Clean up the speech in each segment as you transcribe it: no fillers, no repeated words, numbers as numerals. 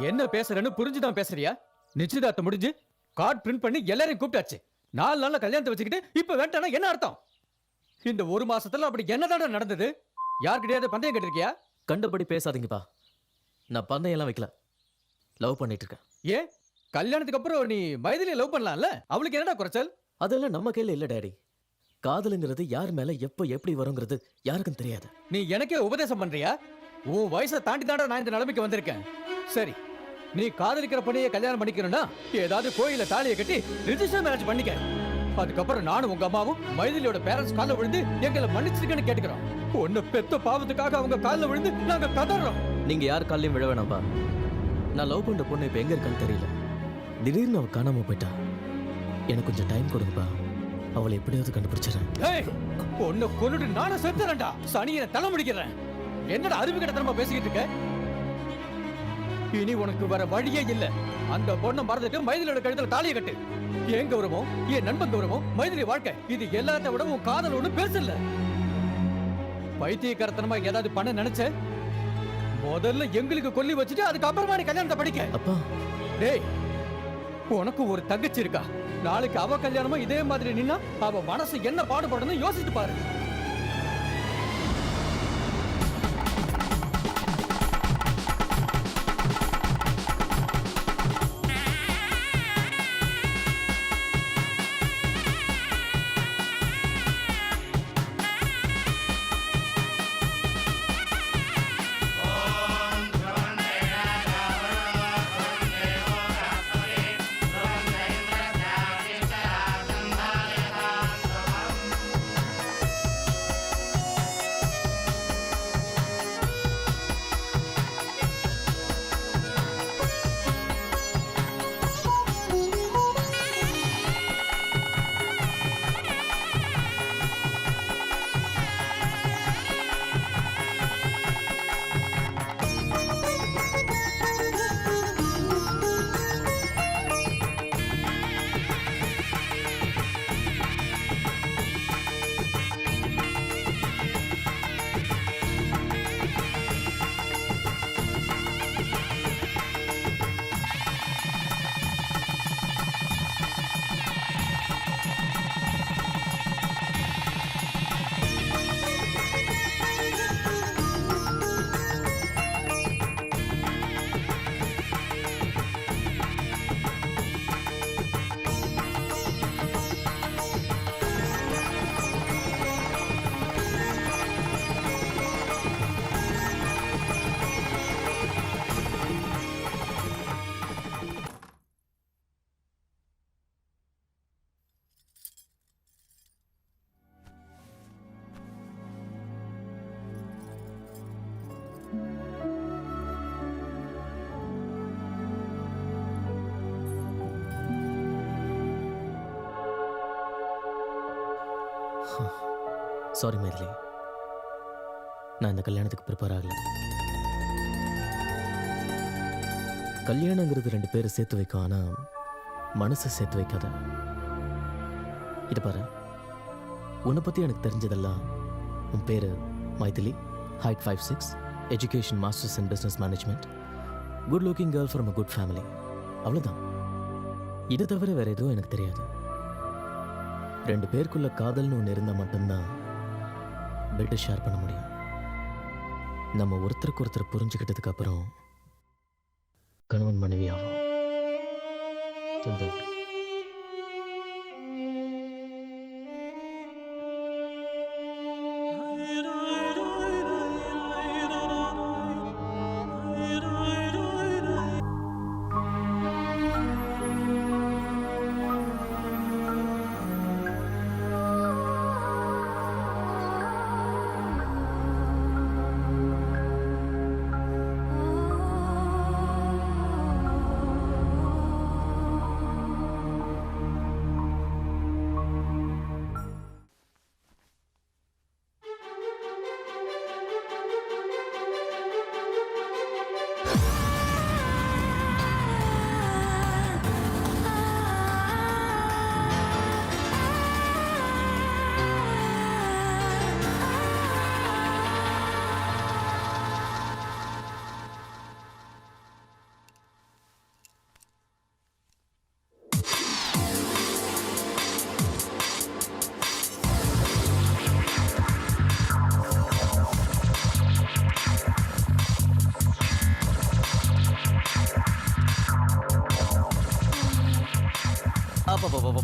என்ன பேசுறேன்னு புரிஞ்சுதான் பேசுறியா? நிச்சயதார்த்தம் முடிஞ்சு கார்டு பிரிண்ட் பண்ணி எல்லாரையும் கூப்பிட்டாச்சு. 4 நாள்ல கல்யாணத்தை வச்சுக்கிட்டு இப்ப வேண்டானா என்ன அர்த்தம்? இந்த 1 மாசத்துல அப்படி என்னதான் நடந்தது? யார்கிட்டயாவது பந்தயம் கட்டிருக்கியா? கண்டபடி பேசாதீங்கப்பா. நான் பந்தயம் எல்லாம் வைக்கல. லவ் பண்ணிட்டு இருக்கேன். ஏன் கல்யாணத்துக்கு அப்புறம் நீ மைதிலியை லவ் பண்ணலாம்ல? அவளுக்கு என்னடா குறைச்சல்? அதெல்லாம் நம்ம கையில இல்ல டாடி. காதலுங்கிறது யார் மேல எப்ப எப்படி வருங்கிறது யாருக்கும் தெரியாது. நீ எனக்கே உபதேசம் பண்றியா? உன் வயசை தாண்டி தாண்டா நான் இந்த நிலைமைக்கு வந்திருக்கேன். சரி, நீ காதலிக்கிற பொண்ணையே கல்யாணம் பண்ணிக்கணும்னா ஏதாவது கோயில தாலியை கட்டி ரிஜிஸ்டர் மேரேஜ் பண்ணிக்க. அதுக்கப்புறம் நானும் உங்க அம்மாவும் மைதிலியோட பேரண்ட்ஸ் காலில் விழுந்து எங்களை மன்னிச்சிருக்கேன்னு கேட்டுக்கிறோம். ஒன்னு பெத்த பாவத்துக்காக அவங்க காலில் விழுந்து நாங்க கதறோம். நீங்க யார் காலையும் விழ வேணாம்பா. நான் லவ் பண்ற பொண்ணு இப்ப எங்க இருக்கான்னு தெரியல. திடீர்னு அவ காணாம போயிட்டா. எனக்கு கொஞ்சம் டைம் கொடுங்கப்பா. அவளை எப்படியாவது கண்டுபிடிச்சிடறேன். பொண்ணு கொன்னுட்டு நானும் செத்துறேன்டா. சனியை தலை முடிக்கிறேன். என்னடா அறிவு கிட்டத்தனமா பேசிக்கிட்டு இருக்க? இனி உனக்கு வர வழியே இல்ல. அந்த பொண்ணை மறந்துட்டு மைதிலியோட கழுத்துல தாலியை கட்டு. என் கௌரவம், என் நண்பன் கௌரவம், மைதிலி வாழ்க்கை இது எல்லாத்த விட உன் காதல் ஒண்ணு பெருசு இல்ல. பைத்தியக்காரத்தனமா ஏதாவது பண்ண நினைச்ச முதல்ல எங்களுக்கு கொல்லி வச்சுட்டு அதுக்கப்புறமா நீ கல்யாணத்தை படிக்க. அப்பா டேய், உனக்கு ஒரு தங்கச்சி இருக்கா. நாளைக்கு அவ கல்யாணமா இதே மாதிரி நின்னா அவ மனசு என்ன பாடுபடணும் யோசிச்சு பாரு. சாரி மைதிலி, நான் இந்த கல்யாணத்துக்கு ப்ரிப்பேர் ஆகல. கல்யாணங்கிறது 2 பேரை சேர்த்து வைக்கும், ஆனா மனசை சேர்த்து வைக்காத. இது பாரு, உன்னை பத்தி எனக்கு தெரிஞ்சதெல்லாம் உன் பேரு Maithili, height 5'6", education masters in business management, good looking girl from a good family. அவ்வளோதான். இதை தவிர வேற எதுவும் எனக்கு தெரியாது. 2 பேருக்குள்ள காதல்னு ஒன்று இருந்தால் மட்டும்தான் பெட்டை ஷேர் பண்ண முடியும். நம்ம ஒருத்தருக்கு ஒருத்தர் புரிஞ்சுக்கிட்டதுக்கு அப்புறம் கணவன் மனைவி ஆகும்.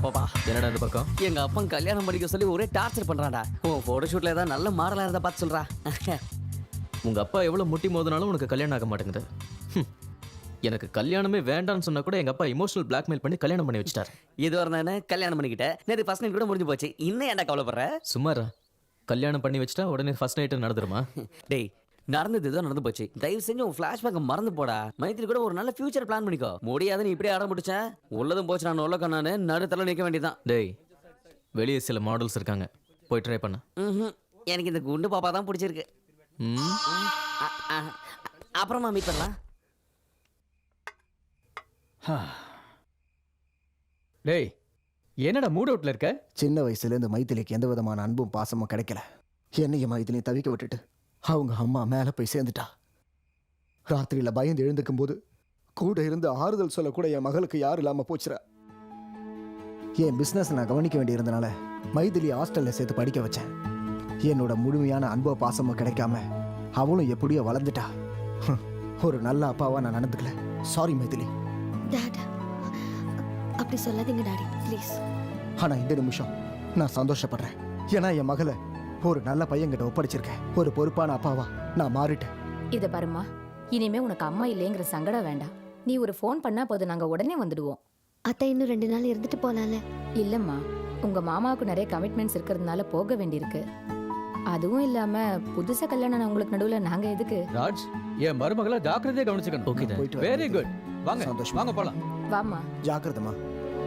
அப்பா என்னடா இந்த பக்கம்? எங்க அப்பன் கல்யாணம் பண்ணிக்க சொல்லி ஒரே டார்ச்சர் பண்றான்டா. உன் போட்டோ ஷூட்ல ஏதாவது நல்ல மாடலா இருந்தா பார்த்து சொல்றா. உங்க அப்பா எவ்வளவு முட்டி மோதினாலும் உனக்கு கல்யாணம் ஆக மாட்டேங்குது. எனக்கு கல்யாணமே வேண்டாம்னு சொன்னா கூட எங்க அப்பா இமோஷனல் பிளாக்மெயில் பண்ணி கல்யாணம் பண்ணி வச்சிட்டார். இது வரதானே கல்யாணம் பண்ணிக்கிட்ட. நேற்று ஃபர்ஸ்ட் நைட் கூட முடிஞ்சு போச்சு. இன்னும் ஏன்டா கவலைப்படுற? சும்மாரா, கல்யாணம் பண்ணி வச்சிட்டா உடனே ஃபர்ஸ்ட் நைட்டு நடந்துருமா? டேய், நடந்தது ஏதோ நடந்து போச்சு. தயவு செஞ்சு உன் ஃபிளாஷ்பேக் மறந்து போடா. மைத்திரி கூட ஒரு நல்ல ஃபியூச்சர் பிளான் பண்ணிக்கோ. முடியாதுன்னு இப்படியே அடம் பிடிச்சேன். உள்ளதும் போச்சு, நான் உள்ள கண்ணானு நடுத்தல நிற்க வேண்டியதான். டேய், வெளியே சில மாடல்ஸ் இருக்காங்க, போய் ட்ரை பண்ண. எனக்கு இந்த குண்டு பாப்பா தான் பிடிச்சிருக்கு. அப்புறமா மீட் பண்ணலாம். டேய், என்னடா மூட் அவுட்ல இருக்க? சின்ன வயசுலேருந்து மைத்திலிக்கு எந்த விதமான அன்பும் பாசமும் கிடைக்கல. என்னையும் மைத்திலியும் தவிக்க விட்டுட்டு அவங்க அம்மா மேலே போய் சேர்ந்துட்டா. ராத்திரியில் பயந்து எழுந்துக்கும் போது கூட இருந்து ஆறுதல் சொல்லக்கூட என் மகளுக்கு யாரும் இல்லாமல் போச்சுரா. என் பிஸ்னஸ் நான் கவனிக்க வேண்டியிருந்தனால மைதிலி ஹாஸ்டலில் சேர்த்து படிக்க வச்சேன். என்னோட முழுமையான அன்போ பாசமோ கிடைக்காம அவளும் எப்படியோ வளர்ந்துட்டா. ஒரு நல்ல அப்பாவா நான் நடந்துக்கல. சாரி மைதிலி. டாட், அப்படி சொல்லாதீங்க டாடி ப்ளீஸ். ஆனால் இந்த நிமிஷம் நான் சந்தோஷப்படுறேன். ஏன்னா என் மகளை ஒரு நல்ல பையன்கிட்ட ஒப்படைச்சிருக்கேன். ஒரு பொறுப்பான அப்பாவா நான் மாறிட்டேன். இத பாருமா, இனிமே உனக்கு அம்மா இல்லைங்கிற சங்கடம் வேண்டாம். நீ ஒரு ஃபோன் பண்ணா போதும், நாங்க உடனே வந்துடுவோம். அத்தை இன்னும் 2 நாள் இருந்துட்டு போலாம்ல? இல்லம்மா, உங்க மாமாவுக்கு நிறைய கமிட்மெண்ட்ஸ் இருக்கிறதுனால போக வேண்டியிருக்கு. அதுவும் இல்லாம புதுசா கல்யாணம் உங்களுக்கு நடுவுல நாங்க எதுக்கு? ராஜ், என் மருமகளை ஜாக்கிரதையா கவனிச்சுக்கணும். ஓகே தான். போயிட்டு வரேன். Very good. வாங்க சந்தோஷம். வாங்க போலாம். வாமா. ஜாக்கிரதமா.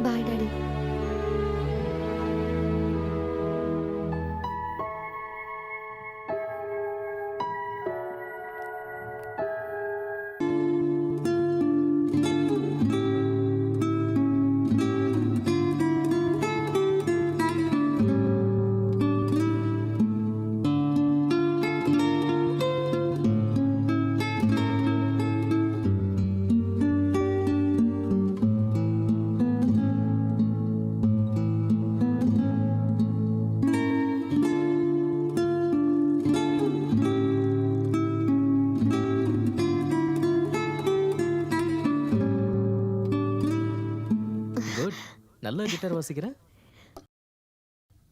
Bye daddy. குட், நல்ல கிட்டார் வாசிக்கிறேன்.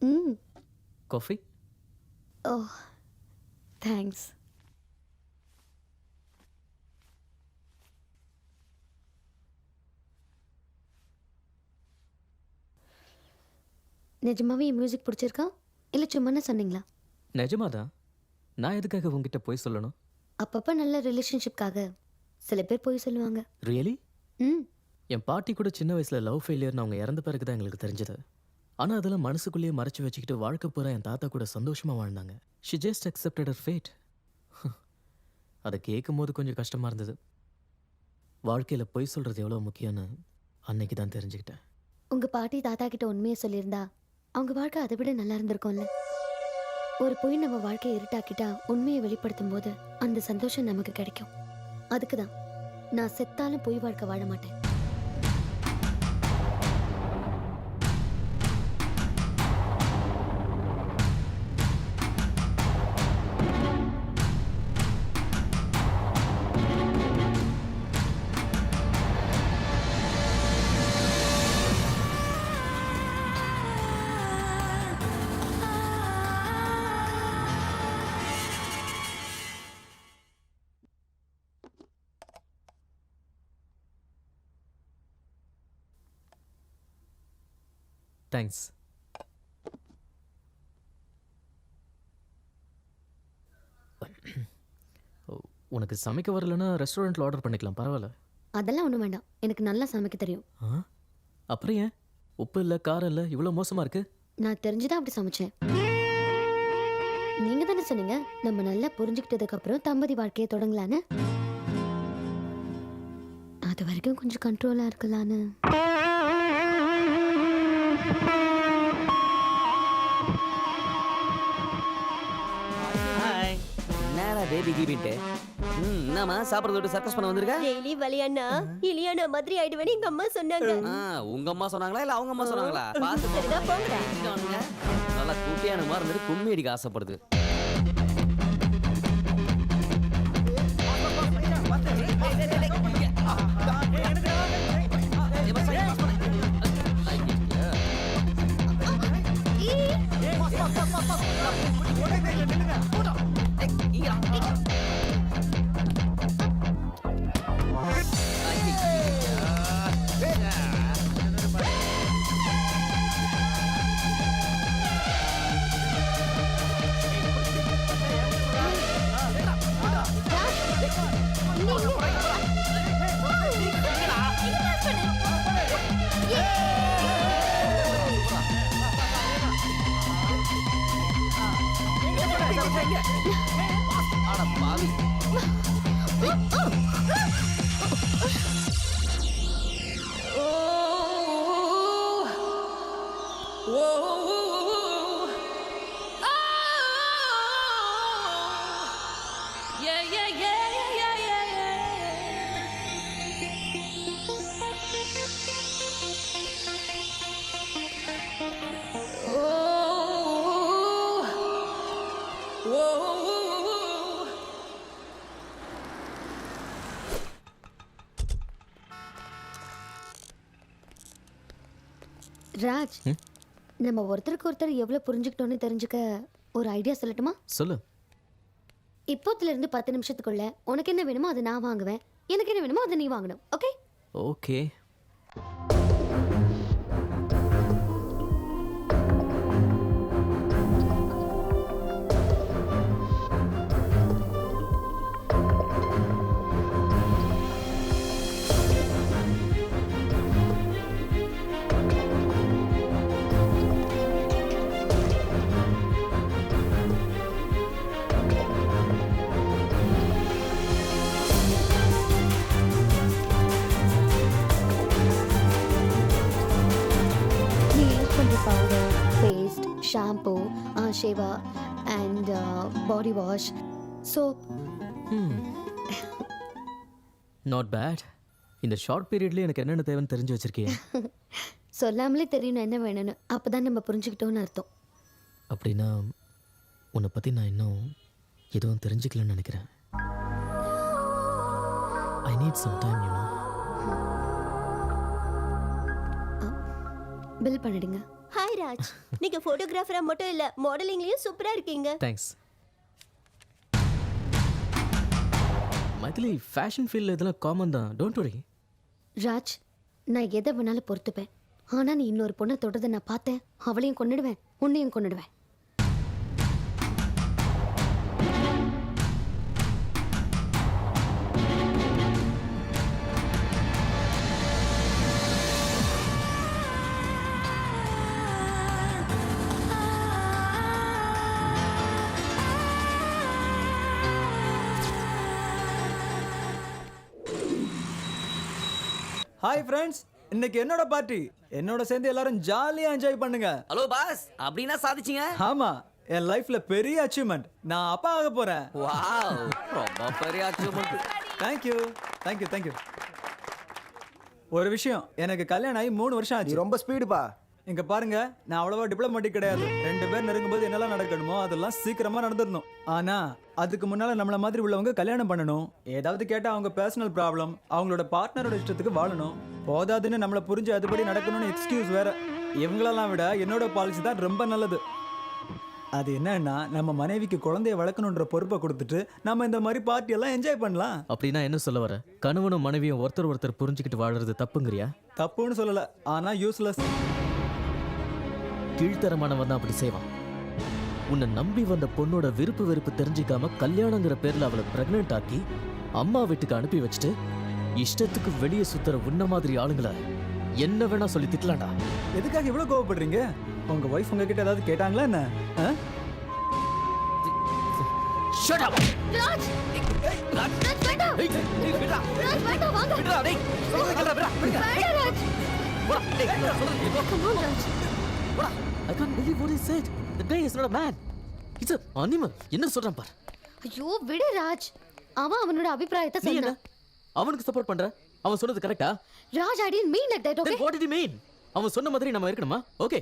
ம். காஃபி? Oh, thanks. நிஜமாவே என் மியூசிக் பிடிச்சிருக்கா இல்லை சும்மா சொன்னீங்களா? நிஜமாதான். நான் எதுக்காக உங்ககிட்ட போய் சொல்லணும்? அப்பப்போ நல்ல ரிலேஷன்ஷிப்காக சில பேர் போய் சொல்லுவாங்க. ரியலி? ம். என் பாட்டி கூட சின்ன வயசுல லவ் ஃபெயிலியர்னு அவங்க இறந்த பிறகு தான் எங்களுக்கு தெரிஞ்சது. ஆனால் அதெல்லாம் மனசுக்குள்ளேயே மறைச்சு வச்சுக்கிட்டு வாழ்க்கை பூரா என் தாத்தா கூட சந்தோஷமா வாழ்ந்தாங்க. She just accepted her fate. அதை கேட்கும் போது கொஞ்சம் கஷ்டமா இருந்தது. வாழ்க்கையில பொய் சொல்றது எவ்வளோ முக்கியம்னு அன்னைக்கு தான் தெரிஞ்சுக்கிட்டேன். உங்க பாட்டி தாத்தா கிட்ட உண்மையை சொல்லியிருந்தா அவங்க வாழ்க்கை அதை விட நல்லா இருந்திருக்கும்ல. ஒரு பொய் நம்ம வாழ்க்கையை இருட்டாக்கிட்டா உண்மையை வெளிப்படுத்தும் போது அந்த சந்தோஷம் நமக்கு கிடைக்கும். அதுக்கு தான் நான் செத்தாலும் பொய் வாழ்க்கை வாழ மாட்டேன். தேங்க்ஸ். உனக்கு சமைக்க வரலன்னா ரெஸ்டாரண்ட்டில் ஆர்டர் பண்ணிக்கலாம், பரவாயில்ல. அதெல்லாம் ஒன்றும் வேண்டாம், எனக்கு நல்லா சமைக்க தெரியும். ஆ, அப்புறம் ஏன் உப்பு இல்லை காரம் இல்லை இவ்வளோ மோசமாக இருக்கு? நான் தெரிஞ்சுதான் அப்படி சமைச்சேன். நீங்க தானே சொன்னீங்க நம்ம நல்லா புரிஞ்சுக்கிட்டதுக்கு அப்புறம் தம்பதி வாழ்க்கையை தொடங்கலான்னு. அது வரைக்கும் கொஞ்சம் கண்ட்ரோலா இருக்கலான்னு. ஹாய். என்னடா பேபி கீபின்ட்டு? என்னம்மா சாப்பிட்றது விட்டு சர்க்கஸ் பண்ண வந்திருக்க? டெய்லி வலியானா இலியானா மாதிரி ஆயிடுவேன்னு எங்க அம்மா சொன்னாங்க. உங்க அம்மா சொன்னாங்களா இல்ல அவங்க அம்மா சொன்னாங்களா? பார்த்து சரிதான், போங்கடா. நல்லா குட்டியான மாதிரி இருந்துட்டு கும்மி அடிக்க ஆசைப்படுது. ராஜ், நம்ம ஒருத்தருக்கு ஒருத்தர் எவ்வளவு புரிஞ்சுக்கிட்டோன்னு தெரிஞ்சுக்க ஒரு ஐடியா சொல்லட்டுமா? சொல்லு. இப்போத்துல இருந்து 10 நிமிஷத்துக்குள்ள உனக்கு என்ன வேணுமோ அதை நான் வாங்குவேன், எனக்கு என்ன வேணுமோ அதை நீ வாங்கணும். ஓகே? ஓகே. நீ யூஸ் பண்ற பவுடர், பேஸ்ட், ஷாம்பு, ஷேவா and body wash, soap. Not bad. இந்த ஷார்ட் பீரியட்லேயே எனக்கு என்னென்ன தேவைன்னு தெரிஞ்சு வச்சிருக்கீங்க. சொல்லாமலே தெரியணும் என்ன வேணும்னு. அப்பதான் நம்ம புரிஞ்சுக்கிட்டோன்னு அர்த்தம். அப்படின்னா உன்னை பற்றி நான் இன்னும் எதுவும் தெரிஞ்சுக்கலன்னு நினைக்கிறேன். I need some time, you know. Bill பண்ணிடுங்க. ஹாய் ராஜ், நீங்க போட்டோகிராஃபரா மட்டும் இல்ல மாடலிங்லயும் சூப்பரா இருக்கீங்க. தேங்க்ஸ். மைதிலி, ஃபேஷன் ஃபீல்டில் இதெல்லாம் காமன் தான், டோன்ட் வரி. ராஜ், நான் எதை வேணாலும் பொறுத்துப்பேன். ஆனா நீ இன்னொரு பொண்ணை தொட்டதை நான் பார்த்தேன். அவளையும் கொன்னுடுவேன், உன்னையும் கொன்னுடுவேன். ஹாய் ஃப்ரெண்ட்ஸ், இன்னைக்கு என்னோட பார்ட்டி. என்னோட சேர்ந்து எல்லாரும் ஜாலியா என்ஜாய் பண்ணுங்க. ஹலோ பாஸ், அப்படின்னா சாதிச்சிங்க? ஆமா, என் லைஃப்ல பெரிய அச்சீவ்மெண்ட். நான் அப்பா ஆக போறேன். வாவ், ரொம்ப பெரிய அச்சீவ்மெண்ட். Thank you thank you thank you. ஒரு விஷயம், எனக்கு கல்யாணம் ஆகி 3 வருஷம் நீ ஆச்சு. ரொம்ப ஸ்பீடுப்பா. இங்க பாருங்க, நான் அவ்வளவா டிப்ளமேட்டிக் கிடையாது. 2 பேர் நெருங்கும்போது என்னெல்லாம் நடக்கணுமோ அதெல்லாம் சீக்கிரமா நடந்துடணும். ஆனா அதுக்கு முன்னால நம்மள மாதிரி உள்ளவங்க கல்யாணம் பண்ணணும். ஏதாவது கேட்டா அவங்க பர்சனல் ப்ராப்ளம், அவங்களோட பார்ட்னரோட இஷ்டத்துக்கு வாழணும். போதாதுன்னு நம்மள புரிஞ்சு அதுபடி நடக்கணும்னு எக்ஸ்கியூஸ் வேற. இவங்களெல்லாம் விட என்னோட பாலிசி தான் ரொம்ப நல்லது. அது என்னன்னா, நம்ம மனைவிக்கு குழந்தைய வளர்க்கணுன்ற பொறுப்பை கொடுத்துட்டு நம்ம இந்த மாதிரி பார்ட்டி எல்லாம் என்ஜாய் பண்ணலாம். அப்படின்னா என்ன சொல்ல வர? கணவனும் மனைவியும் ஒருத்தர் புரிஞ்சுக்கிட்டு வாழறது தப்புங்கிறியா? தப்புன்னு சொல்லல, ஆனா யூஸ்லெஸ். கீழ்த்தரமானவன் தான் அப்படி செய்வான். உன்னை நம்பி வந்த பொண்ணோட விருப்பு வெறுப்பு தெரிஞ்சிக்காம கல்யாணங்கிற பேர்ல அவளை பிரெக்னென்ட் ஆக்கி அம்மா வீட்டுக்கு அனுப்பி வச்சுட்டு இஷ்டத்துக்கு வெளியே சுத்துற உன்ன மாதிரி ஆளுங்களை என்ன வேணா சொல்லி திட்டலாம்டா. எதுக்காக இவ்வளவு கோவப்படுறீங்க? உங்க வைஃப் உங்ககிட்ட ஏதாவது கேட்டாங்களா என்ன? Shut up! ராஜ்! ராஜ் வேண்டாம்! ராஜ் வேண்டாம், வாங்க! வேண்டாம் Raj! Come on, Raj. I can't believe what he said. The guy is not a man. He's an animal. என்ன சொல்றான் பார். ஐயோ விடு ராஜ். அவனோட அபிப்பிராயத்தை நீ என்ன சொன்னான். அவனுக்கு சப்போர்ட் பண்ற? அவன் சொன்னது கரெக்ட்டா? Raj, I didn't mean like that, okay? Then what did he mean? அவன் சொன்ன மாதிரி நம்ம இருக்கணுமா? ஓகே.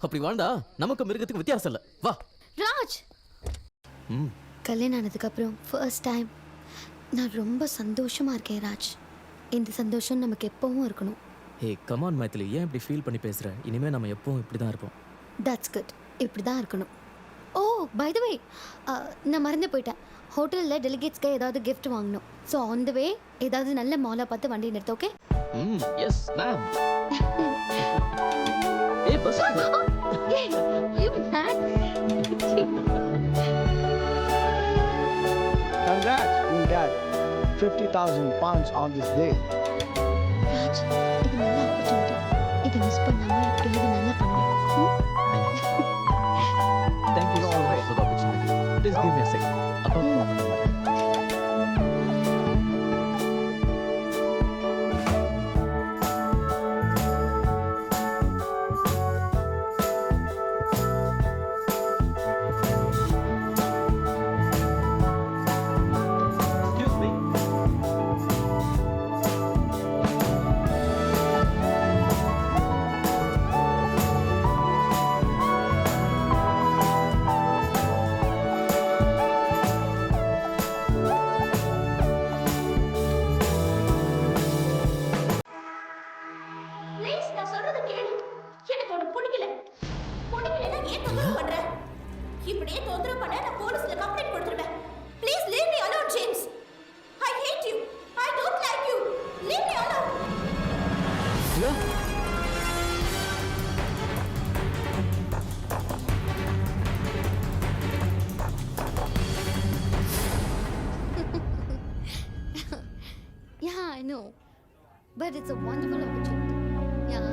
அப்படி வாழ்ந்தா நமக்கு மிருகத்துக்கு வித்தியாசம் இல்ல. வா. ராஜ். கல்யாணம் ஆனதுக்கு அப்புறம் ஃபர்ஸ்ட் டைம் நான் ரொம்ப சந்தோஷமா இருக்கேன் ராஜ். இந்த சந்தோஷம் நமக்கு எப்பவும் இருக்கணும். ஹே கம் ஆன் மைதிலி, ஏன் இப்படி ஃபீல் பண்ணி பேசுற? இனிமே நம்ம எப்பவும் இப்படி தான் இருப்போம். That's good. இப்படி தான் இருக்கணும். ஓ பை த வே, நான் மறந்து போயிட்டேன். ஹோட்டலில் டெலிகேட்ஸ்க்கு ஏதாவது கிஃப்ட் வாங்கணும். ஸோ ஆன் த வே ஏதாவது நல்ல மாலாக பார்த்து வண்டி நிறுத்த. ஓகே? Yes ma'am. ஏய் பஸ். Congrats, your dad. 50,000 pounds on this day. Raj, இது நல்ல ஆப்பர்ச்சுனிட்டி. இதை மிஸ் பண்ணாமல் எப்படியாவது நல்லா பண்ணணும். Thank you so much for the opportunity. Please give me a second. அப்பா phone பண்ண மாட்டேன். Excuse me. ப்ளீஸ் நான் சொல்றது கேளு. எனக்கு உனக்கு பிடிக்கல. பிடிக்கலன்னா ஏன் தொந்தரவு பண்ற? இப்படியே தொந்தரவு பண்ண நான் போலீஸ்ல கம்ப்ளைண்ட் கொடுத்துருவேன். Please leave me alone James. I hate you. I don't like you. Leave me alone. Yeah, I know. But it's a wonderful opportunity. Yeah.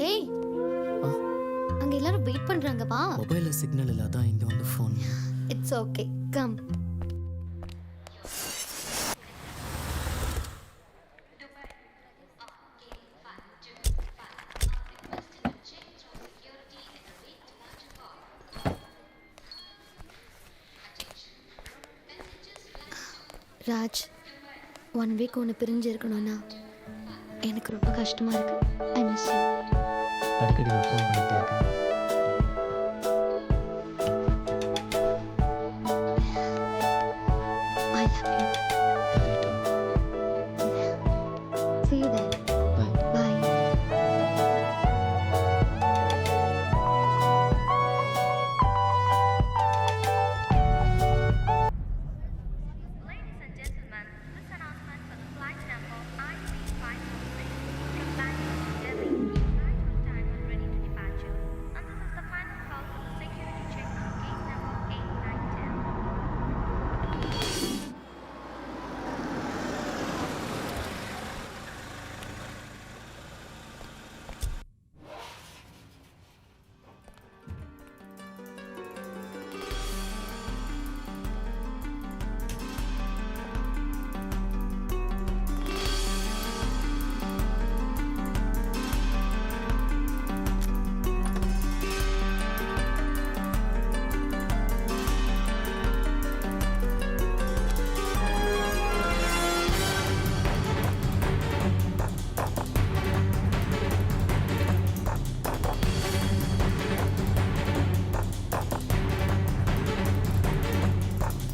ஏய், அங்க எல்லாரும் வெயிட் பண்றாங்க. வா. மொபைல்ல சிக்னல் இல்ல, அதான் இங்க வந்து phone. It's okay. Come. Raj, 1 week ஒன்று பிரிஞ்சு இருக்கணும்னா எனக்கு ரொம்ப கஷ்டமா இருக்கு. I miss you. அடிக்கடி நான் ஃபோன் பண்ணிட்டே இருக்கேன். I love you. See you then. Bye. Bye. Ladies and gentlemen, this announcement for the flight number IC546 from Bangalore to Delhi. Flight on time and ready to departure. And this is the final call for the security check on gate number 8910.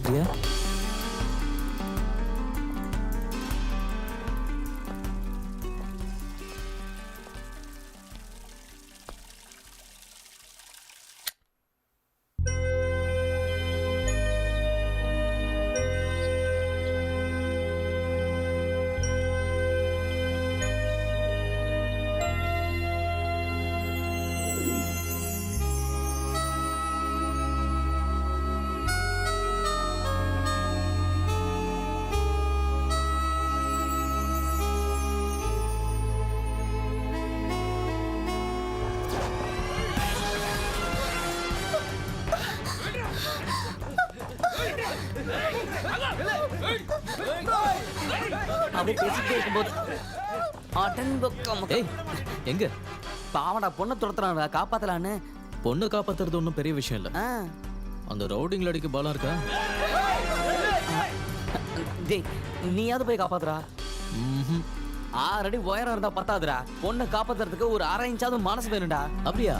Priya, அப்படியே பேசிட்டே இருக்கும்போது ஏய் எங்க பாவடா பொண்ணை துரத்துறாங்க காப்பாத்தலான்னு. பொண்ணு காப்பாத்துறது ஒன்றும் பெரிய விஷயம் இல்லை. ஆ. அந்த ரவுடிங்ல அடிக்க பாலம் இருக்கா? டேய் நீயாவது போய் காப்பாத்துறா. ம்ஹும். 6 அடி உயரம் இருந்தா பத்தாதுடா. பொண்ணை காப்பாத்துறதுக்கு ஒரு 1/2 இன்ச்சாவது மனசு வேணும்டா. அப்படியா?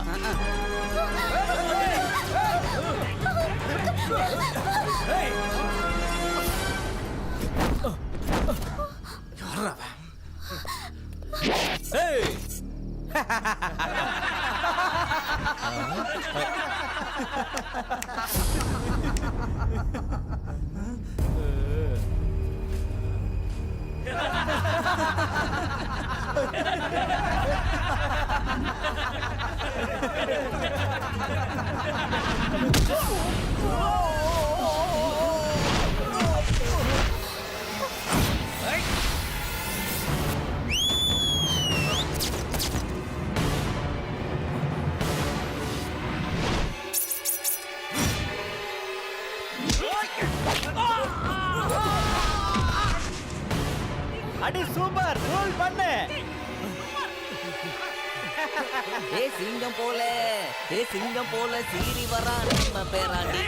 அடி சூப்பர் ரோல் பண்ணு. சிங்கம் போல சீறி வரான் நம்ம பேராண்டி.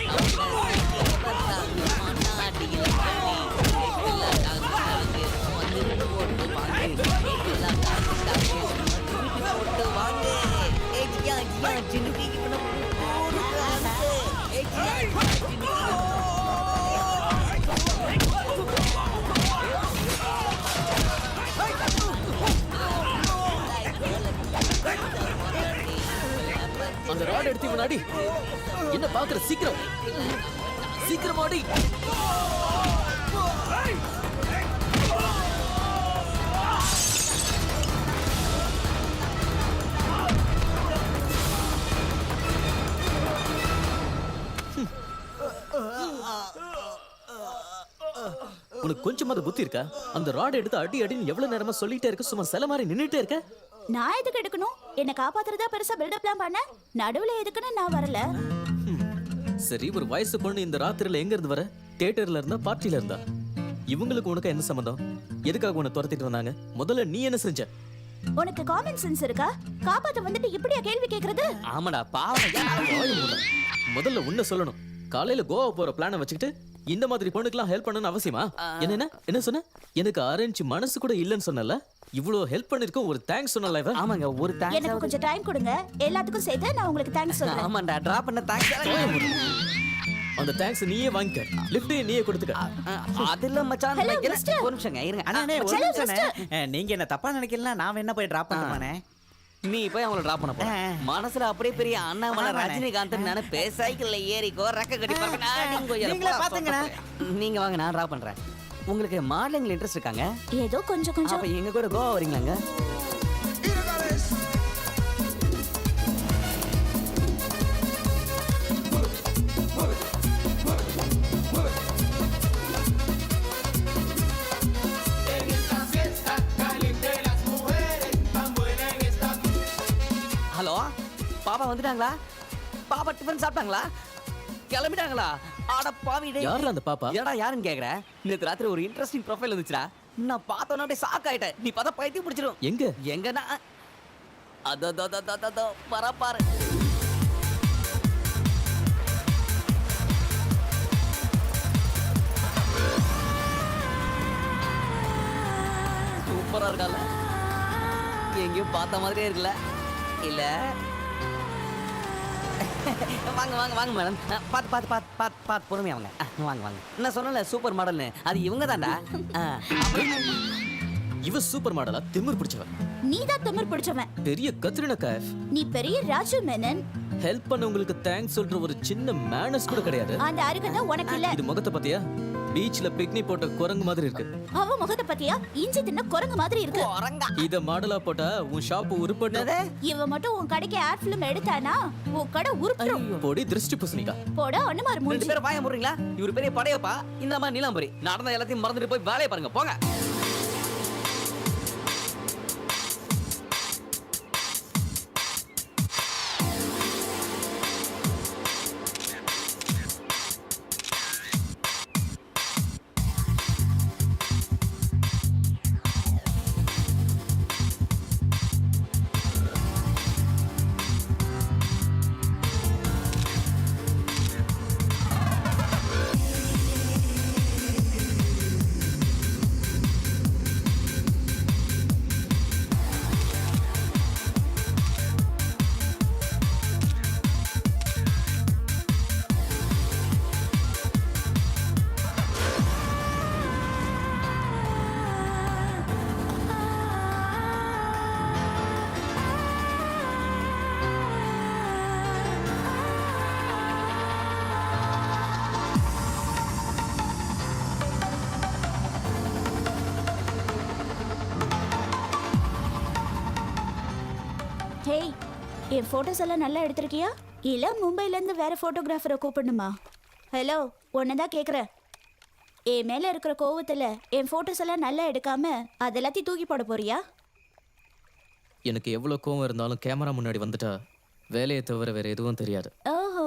அந்த ராட் எடுத்து முன்னாடி என்ன பாக்குற? சீக்கிரம் சீக்கிரம் ஆடி. உனக்கு கொஞ்சமாவது புத்தி இருக்கா? அந்த ராட் எடுத்து அடி அடின்னு எவ்வளவு நேரமா சொல்லிட்டே இருக்க, சும்மா சில மாதிரி நின்னுட்டே இருக்க. நான் எதுக்கு எடுக்கணும்? என்ன காப்பாத்துறதா பெருசா பில்டப்லாம் பண்ண? நடுவுல எதுக்குன்னு நான் வரல. சரி, ஒரு வயசு பொண்ணு இந்த ராத்திரில எங்க இருந்து வர? தியேட்டர்ல இருந்தா பார்ட்டில இருந்தா? இவங்களுக்கு உனக்கு என்ன சம்பந்தம்? எதுக்காக உன்னை துரத்திட்டு வந்தாங்க? முதல்ல நீ என்ன செஞ்ச? உனக்கு காமன் சென்ஸ் இருக்கா? காப்பாத்த வந்துட்டு இப்படியா கேள்வி கேக்குறது? ஆமாடா பாவம். முதல்ல உன்னை சொல்லணும். காலையில கோவா போற பிளான வச்சுக்கிட்டு இந்த மாதிரி பொண்ணுக்கெல்லாம் ஹெல்ப் பண்ணணும்னு அவசியமா? என்ன சொன்ன? எனக்கு அரேஞ்ச் மனசு கூட இல்லைன்னு சொன்னல. இவ்வளவு ஹெல்ப் பண்ணிருக்கோம், ஒரு தேங்க்ஸ் சொன்னல இவ. ஆமாங்க, ஒரு தேங்க்ஸ். எனக்கு கொஞ்சம் டைம் கொடுங்க, எல்லாத்துக்கும் சேர்த்து நான் உங்களுக்கு தேங்க்ஸ் சொல்றேன். ஆமாண்டா, டிரா பண்ண தேங்க்ஸ். அந்த தேங்க்ஸ் நீயே வாங்கிக்க, லிஃப்ட் நீயே கொடுத்துக்க. அதில்ல மச்சான், Hello, ஒரு mister. நிமிஷங்க இருங்க. அண்ணே ஒரு Hello, நிமிஷம்ண்ணே. நீங்க என்ன தப்பா நினைக்கலாம், நான் என்ன போய் டிராப் பண்ணுவானே. நீ போய் அவங்கள டிராப் பண்ண போ. மனசுல அப்படியே பெரிய அண்ணாமலை ரஜினிகாந்த் நினைப்பே. சைக்கிள்ல ஏறிக்கோ, ரெக்க கட்டி நீங்களே பாத்துங்கண்ணா. நீங்க வாங்க, நான் டிராப் பண்றேன். உங்களுக்கு மாடலிங்ல இன்ட்ரெஸ்ட் இருக்காங்க? ஏதோ கொஞ்சம் கொஞ்சம். அப்ப எங்க கூட கோவா வரீங்களாங்க? ஹலோ, பாப்பா வந்துட்டாங்களா? பாப்பா டிஃபன் சாப்பிட்டாங்களா? கிளம்பிட்டாங்களா? அட பாவி டேய். யாரா அந்த பாப்பா? ஏடா யாருன்னு கேக்குற? நேத்து ராத்திரி ஒரு இன்ட்ரெஸ்டிங் ப்ரொஃபைல் வந்துச்சுடா. நான் பார்த்தோன்னே அப்படியே ஷாக் ஆயிட்டேன். நீ பார்த்தா பைத்தியம் பிடிச்சிரும். எங்கனா அதோ பரப்பாரு. சூப்பரா இருக்கல. எங்கேயும் பார்த்த மாதிரியே இருக்குல்ல? இல்ல வாங்க வாங்க வாங்க மேடம். பாத்து பாத்து பாத்து பாத்து பாத்து பொறுமையா வாங்க. வாங்க வாங்க. நான் சொன்னல சூப்பர் மாடல்னு, அது இவங்க தான்டா. இவ சூப்பர் மாடலா? திமிர் பிடிச்சவன். நீதான் திமிர் பிடிச்சவன். பெரிய கத்ரினா கைஃப். நீ பெரிய ராஜு மேனன். ஹெல்ப் பண்ணவங்களுக்கு தேங்க்ஸ் சொல்ற ஒரு சின்ன மேனர்ஸ் கூட கிடையாது. அந்த அருகதை உனக்கு இல்ல. இது முகத்தை பாத்தியா? பீச்ல பிக்னிக் போட்ட குரங்கு மாதிரி இருக்கு. அவ முகத்தை பத்தியா? இஞ்சி தின்ன குரங்கு மாதிரி இருக்கு. இத மாடலா போட்டா உன் ஷாப் உருப்படாதே. இவ மட்டும் உன் கடைக்கு ஆட் ஃபிலிம் எடுத்தானா உன் கடை உருப்பிடும். போடி திருஷ்டி புசனிக்கா. போடா அண்ணமார் மூஞ்சி. ரெண்டு பேரும் வாய முறீங்களா? இவரு பெரிய படையப்பா, இந்த மாதிரி நீலாம்பரி. நடந்த எல்லாத்தையும் மறந்துட்டு போய் வேலையை பாருங்க, போங்க. என் போட்டோஸ் எல்லாம் நல்லா எடுத்திருக்கியா இல்ல மும்பைல இருந்து வேற போட்டோகிராஃபரை கூப்பிடணுமா? ஹலோ, உன்னதான் கேக்குறேன். என் மேல இருக்கிற கோவத்துல என் போட்டோஸ் எல்லாம் நல்லா எடுக்காம அது எல்லாத்தையும் தூக்கி போட போறியா? எனக்கு எவ்வளோ கோவம் இருந்தாலும் கேமரா முன்னாடி வந்துட்டா வேலையை தவிர வேற எதுவும் தெரியாது. ஓஹோ,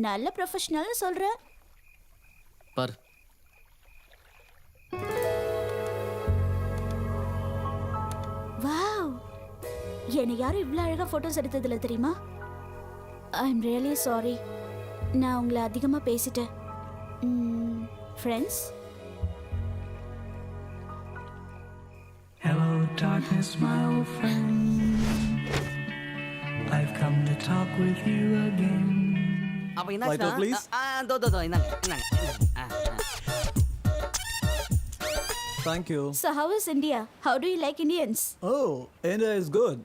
நல்ல ப்ரொஃபஷனல்னு சொல்ற. பார், வாவ், என்னை யாரும் இவ்வளோ அழகா போட்டோஸ் எடுத்ததில்ல தெரியுமா? ஐ எம் ரியலி சாரி, நான் உங்களை அதிகமாக பேசிட்டேன். Friends, Hello, darkness, my old friend. I've come to talk with you again. அப்ப என்ன Light out, please. இந்தாங்க. Thank you. so how is India? How do you like Indians? Oh, India is good,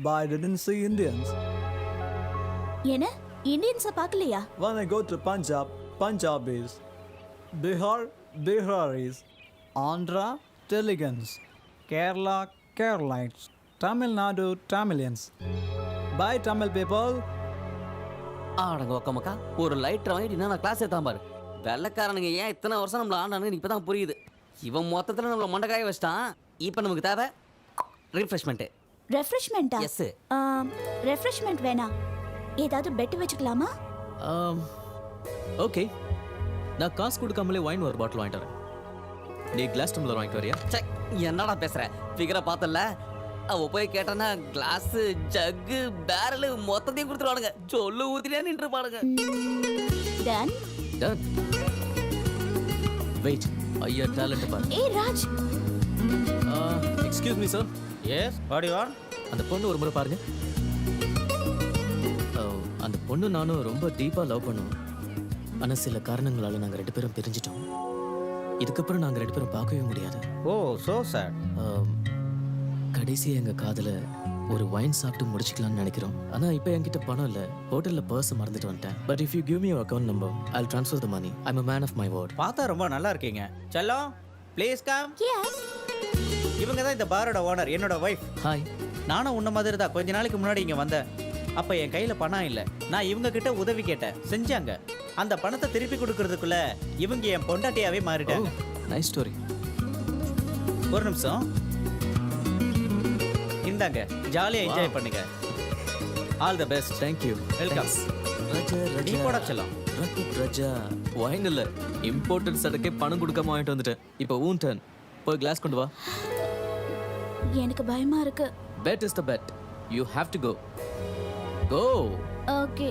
but I didn't see Indians. என்ன, இந்தியன்ஸை பார்க்கலையா? When I go to Punjab, Punjabis. Bihar, Biharis. Andhra, Teluguans. Kerala, Keralites. Tamil Nadu, Tamilians. Bye, Tamil people. ஆடங்க ஒக்கமக்கா, ஒரு lighter வாங்கிட்டு நான் class ஏத்தாம பாரு. வெள்ளக்காரனுங்க ஏன் இத்தனை வருஷம் நம்மள ஆண்டானுங்க இப்பதான் புரியுது. இவன் மொத்தத்துல நம்மள மண்டக்காய வச்சிட்டான். இப்போ நமக்கு தேவை ரிஃப்ரெஷ்மெண்ட். ரெஃப்ரெஷ்மெண்ட்டா? எஸ். ரெஃப்ரெஷ்மெண்ட் வேணாம், ஏதாவது பெட் வச்சுக்கலாமா? ஓகே, நான் காசு கொடுக்காமலே வைன் ஒரு பாட்டில் வாங்கிட்டு வரேன். நீ கிளாஸ் டம்ளர் வாங்கிட்டு வரியா? சே, என்னடா பேசுற? ஃபிகரை பார்த்தல, அவ போய் கேட்டானா கிளாஸ், ஜக்கு, பேரல் மொத்தத்தையும் கொடுத்துருவானுங்க. சொல்லு ஊத்தினே நின்று பாருங்க. டன். டன். வெயிட், ஐயா டேலண்ட் பாரு. ஏய் Raj. Excuse me sir. Yes, what you want? அந்த பொண்ணு ஒரு முறை பாருங்க. அந்த பொண்ணு நானும் ரொம்ப டீப்பாக லவ் பண்ணுவோம். ஆனால் சில காரணங்களால நாங்கள் 2 பேரும் பிரிஞ்சிட்டோம். இதுக்கப்புறம் நாங்கள் 2 பேரும் பார்க்கவே முடியாது. ஓ, சோ சேட். கடைசியாக எங்கள் காதலை ஒரு வைன் சாப்பிட்டு முடிச்சுக்கலாம்னு நினைக்கிறோம். ஆனால் இப்போ என்கிட்ட பணம் இல்லை. ஹோட்டலில் பர்ஸ் மறந்துட்டு வந்துட்டேன். But if you give me your account number, I'll transfer the money. I'm a man of my word. பார்த்தா ரொம்ப நல்லா இருக்கீங்க. செல்லம், ப்ளீஸ் கம். எஸ். இவங்க தான் இந்த பாரோட ஓனர், என்னோட வைஃப். ஹாய். நானும் உன்ன மாதிரி தான் கொஞ்ச நாளைக்கு முன்னாடி இங்கே வந்தேன். அப்போ என் கையில் பணம் இல்லை. நான் இவங்க கிட்ட உதவி கேட்டேன், செஞ்சாங்க. அந்த பணத்தை திருப்பி கொடுக்கறதுக்குள்ள இவங்க என் பொண்டாட்டியாவே மாறிட்டாங்க. Nice story. ஒரு நிமிஷம், இந்தாங்க, ஜாலியாக என்ஜாய் பண்ணுங்க. All the best. Thank you. Welcome. நீ போட செல்லம். ரஜா, வைன் இல்லை, இம்போர்ட்டட் சரக்கே பணம் கொடுக்காம வாங்கிட்டு வந்துட்டேன். இப்போ ஊன் டர்ன். போய் கிளாஸ் கொண்டு வா. எனக்கு பயமா இருக்கு. Bet is the bet. You have to go. Go. Okay.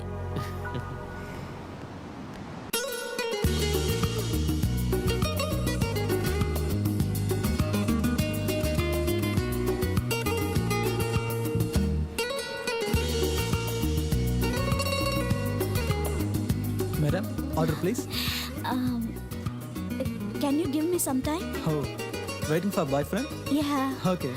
Madam, order please. Can you give me some time? Oh, waiting for boyfriend? Yeah. Okay.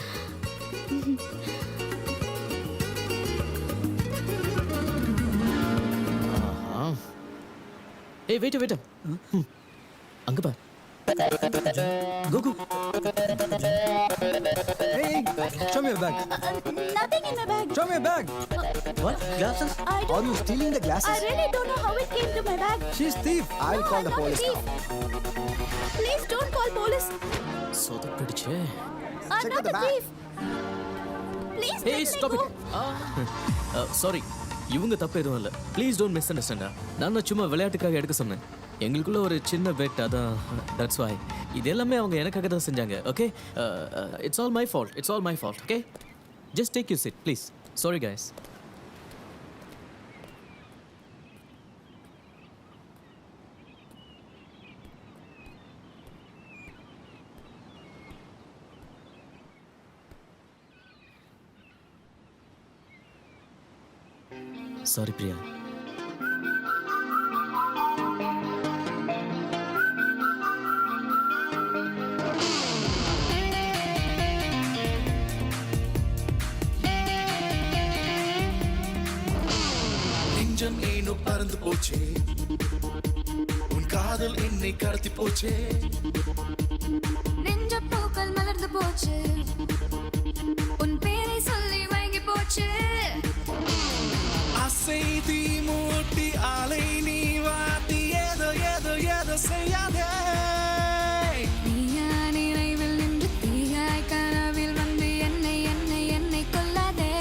Hey, wait. அங்க பார். Go. Hey, show me your bag. Nothing in my bag. Show me your bag. What? Glasses? I Are don't. you stealing the I glasses? really don't know how it came to my bag. She's thief. I'll No, call I'm the not a police thief. now. Please don't call police. சொதப்பிடுச்சே. I'm Check not the a bag. thief. Please Hey, let me stop go. it. Sorry. இவங்க தப்பு எதுவும் இல்லை. Please don't மிஸ் அண்டர்ஸ்டாண்டா. நான் சும்மா விளையாட்டுக்காக எடுக்க சொன்னேன். எங்களுக்குள்ள ஒரு சின்ன பெட், அதான் தட்ஸ் வை. இது எல்லாமே அவங்க எனக்காக தான் செஞ்சாங்க. Okay, it's all my fault. Okay, just take you sit please. Sorry guys. Sorry Priya. நெஞ்சம் ஏனோ பறந்து போச்சே, உன் காதல் என்னை கடத்தி போச்சே. நெஞ்ச பூக்கள் மலர்ந்து போச்சு, உன் பேரை சொல்லி வாங்கி போ போச்சு அசைதி மூட்டி அலை நீ வாட்டி ஏதோ ஏதோ ஏதோ செய்யாதே நீயா நினைவில் நின்று தீயாய் கனவில் வந்து என்னை என்னை என்னை கொல்லாதே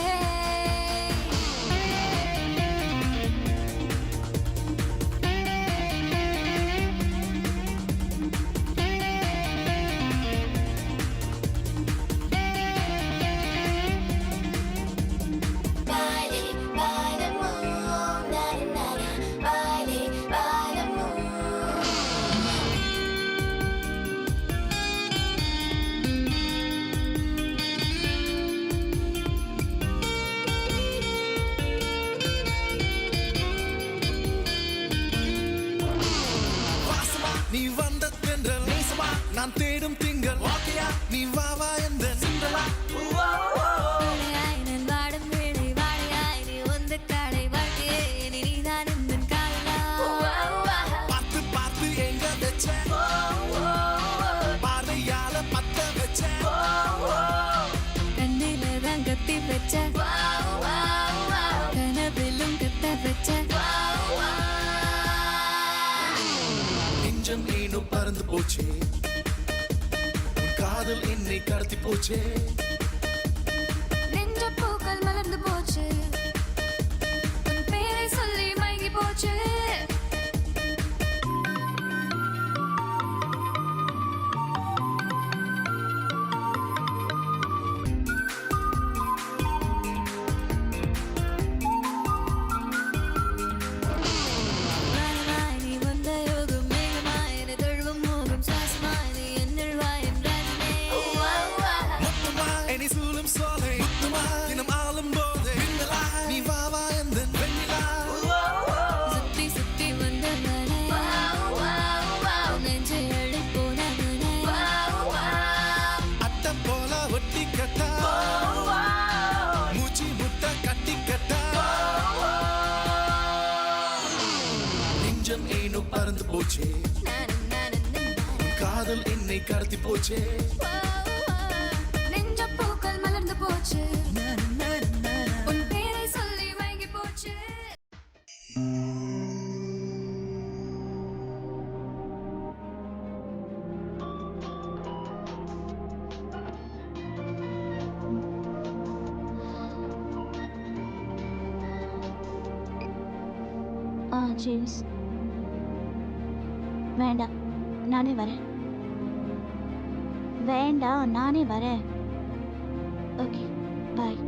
வாசமா நீ வந்த தென்றல் நேசமா நான் தேடும் திங்கள் ஓகேயா நீ வா வா என்ற சிந்தலா வாழையாய் நான் வாடும் வேளை வாழையாய் நீ வந்து கடை வாழ்க்கையே இனி நீதான் இந்த காதலா பார்த்து பார்த்து எங்க வச்ச பார்வையால பத்த வச்ச கண்ணில தான் கத்தி வச்ச கனவிலும் கத்த வச்ச நெஞ்சம் ஏனோ பறந்து போச்சே உன் காதல் என்னை கடத்தி போச்சே நெஞ்ச பூக்கள் மலர்ந்து போச்சு உன் பேரை சொல்லி மயங்கி போச்சு வானமாய் நீ வந்த யோகம் மேகமாய் என தழுவும் மோகம் சுவாசமாய் நீ என்னுள் வா என் ராஜனே முத்துமா என்னை சூழும் சோலை முத்துமா தினம் ஆளும் போது மின்னலா நீ வா வா எந்த வெண்ணிலா சுத்தி சுத்தி வந்த மனே நெஞ்சை அள்ளி போன மனே அட்டம் போல ஒட்டி கட்டா மூச்சு முட்டை கட்டி கட்டா நெஞ்சம் ஏனோ பறந்து போச்சே உன் காதல் என்னை கடத்தி போச்சே நெஞ்ச பூக்கள் மலர்ந்து போச்சு உன் பேரை சொல்லி மயங்கி போச்சு ஜேம்ஸ் வேண்டாம் நானே வரேன் வேண்டாம் நானே வரேன் ஓகே பாய்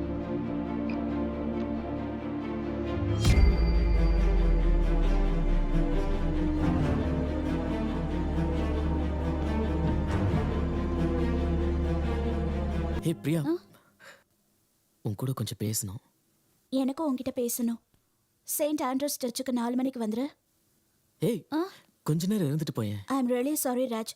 ஹே பிரியா உன் கூட கொஞ்சம் பேசணும். எனக்கும் உங்ககிட்ட பேசணும். செயின்ட் ஆண்ட்ரூஸ் சர்ச்சுக்கு 4 மணிக்கு வந்துரு. ஏய் கொஞ்ச நேரம் இருந்துட்டு போயேன். ஐ அம் ரியலி சாரி ராஜ்.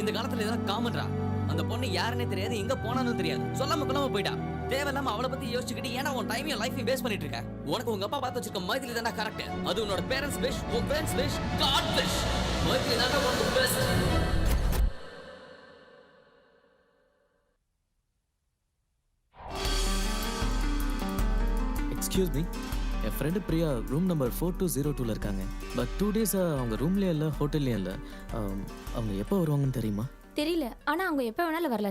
இந்த காலத்துல இதெல்லாம் காமன்ரா. அந்த பொண்ணு யாருன்னே தெரியாது, எங்க போனாலும் தெரியாது, சொல்லாம கொள்ளாம போயிட்டா. தேவையில்லாம அவளை பத்தி யோசிச்சுக்கிட்டு ஏன்னா உன் டைமையும் லைஃபையும் வேஸ்ட் பண்ணிட்டு இருக்க. உனக்கு உங்க அப்பா பார்த்து வச்சிருக்க மைதிலி தானே கரெக்ட். அது உன்னோட பேரண்ட்ஸ் விஷ், உன் friends wish, god wish. Maithili தானே உனக்கு பெஸ்ட். எக்ஸ்கியூஸ் மீ, என் ஃப்ரெண்டு பிரியா ரூம் நம்பர் 4202 இருக்காங்க. பட் 2 டேஸாக அவங்க ரூம்லேயும் இல்லை ஹோட்டல்லையும் இல்லை. அவங்க எப்போ வருவாங்கன்னு தெரியுமா? தெரியல, ஆனால் அவங்க எப்போ வேணாலும் வரல.